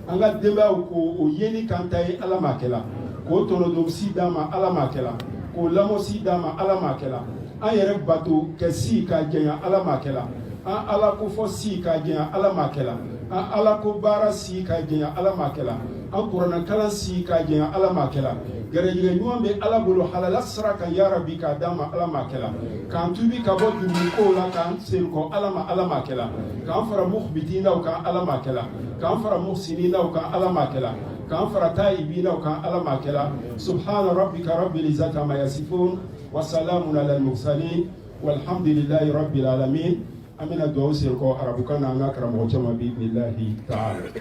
an ka denbayaw k'o yeli k'an ta ye ala ma kɛla k'o tɔnɔdon si d'an ma ala ma kɛla k'o lamɔ si d'an ma ala ma kɛla an yɛrɛ bato kɛ si k'a jɛnya ala ma kɛla an ala ko fɔ si k'a jɛnya ala ma kɛla an ala ko baara si k'a jɛnya ala ma kɛla an kuranɛkalan si k'a jɛnya ala ma kɛla gɛrɛjigɛ ɲuman bɛ ala bolo halala sira kan ya rabbi k'a d'an ma ala ma kɛla k'an tubi ka bɔ jurumikow la k'an segin kɔ ala ma kɛla k'an fara mukhbitinaw kan ala ma kɛla k'an fara muhsininaw kan ala ma kɛla k'an fara taibinaw kan ala ma kɛla subhana rabbika rabbil izzati amma yasifun wa salamun alal mursalin walhamdulillahi rabbil alamin an bɛna duwawu sen kɔ arabukan na an ka karamɔgɔ caman bi billahi ta'ala.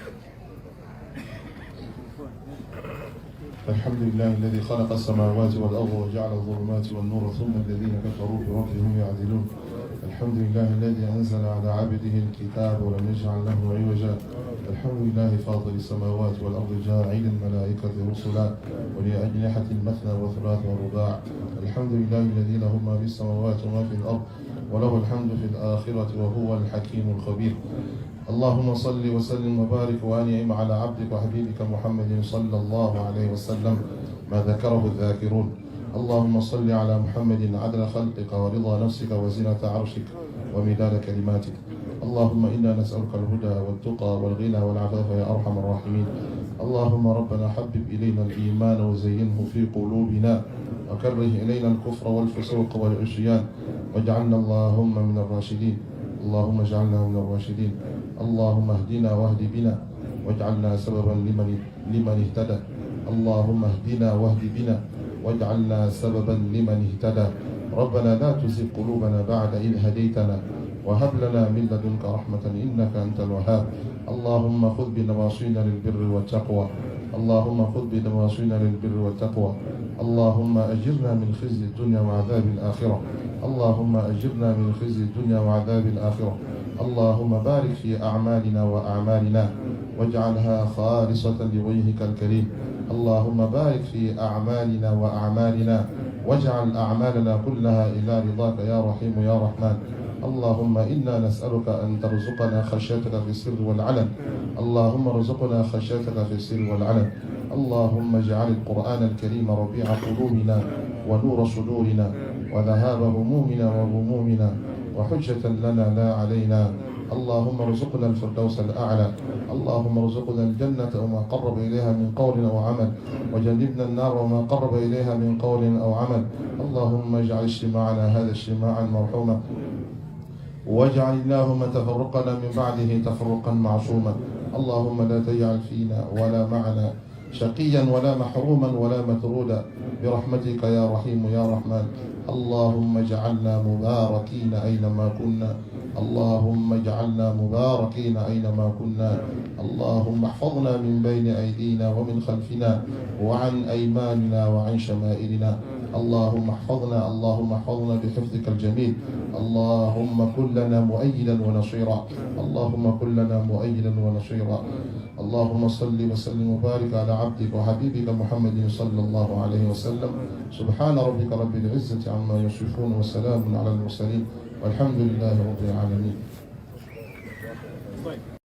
الحمد لله الذي خلق السماوات والأرض وجعل الظلمات والنور ثم الذين كفروا بربهم يعدلون. الحمد لله الذي أنزل على عبده الكتاب ولم يجعل له عوجا. الحمد لله فاطر السماوات والأرض جاعل الملائكة رسلا ولأجنحة مثنى وثلاث ورباع. الحمد لله الذي له ما في السماوات وما في الأرض وله الحمد في الآخرة وهو الحكيم الخبير. اللهم صل وسلم وبارك وانعم على عبدك وحبيبك محمد صلى الله عليه وسلم ما ذكره الذاكرون. اللهم صل على محمد عدل خلقك ورضا نفسك وزنة عرشك ومداد كلماتك. اللهم إنا نسألك الهدى والتقى والغنى والعفاف يا أرحم الراحمين. اللهم ربنا حبب إلينا الإيمان وزينه في قلوبنا وكره إلينا الكفر والفسوق والعصيان واجعلنا اللهم من الراشدين. اللهم اجعلنا من الراشدين. اللهم اهدنا واهد بنا واجعلنا سببا لمن اهتدى. اللهم اهدنا واهد بنا واجعلنا سببا لمن اهتدى. ربنا لا تزغ قلوبنا بعد إذ هديتنا وهب لنا من لدنك رحمة إنك أنت الوهاب. اللهم خذ بنواصينا للبر والتقوى. اللهم خذ بنواصينا للبر والتقوى. اللهم أجرنا من خزي الدنيا وعذاب الآخرة. اللهم أجرنا من خزي الدنيا وعذاب الآخرة. اللهم بارك في أعمالنا وأعمالنا واجعلها خالصة لوجهك الكريم. اللهم بارك في أعمالنا وأعمالنا واجعل أعمالنا كلها إلى رضاك يا رحيم يا رحمن. اللهم إنا نسألك أن ترزقنا خشيتك في السر والعلن. اللهم ارزقنا خشيتك في السر والعلن. اللهم اجعل القرآن الكريم ربيع قلوبنا ونور صدورنا وذهاب همومنا وغمومنا وحجة لنا لا علينا. اللهم ارزقنا الفردوس الأعلى. اللهم ارزقنا الجنة وما قرب إليها من قول أو عمل، وجنبنا النار وما قرب إليها من قول أو عمل. اللهم اجعل اجتماعنا هذا اجتماعا مرحوما، واجعل اللهم تفرقنا من بعده تفرقا معصوما. اللهم لا تجعل فينا ولا معنا شقيا ولا محروما ولا مطرودا برحمتك يا رحيم يا رحمن. اللهم اجعلنا مباركين أينما كنا. اللهم اجعلنا مباركين أينما كنا. اللهم احفظنا من بين أيدينا ومن خلفنا وعن أيماننا وعن شمائلنا. اللهم احفظنا، اللهم احفظنا بحفظك الجميل. اللهم كن لنا مؤيدا ونصيرا. اللهم كن لنا مؤيدا ونصيرا. اللهم صل وسلم وبارك على عبدك وحبيبك محمد صلى الله عليه وسلم. سبحان ربك رب العزة عما يصفون وسلام على المرسلين والحمد لله رب العالمين.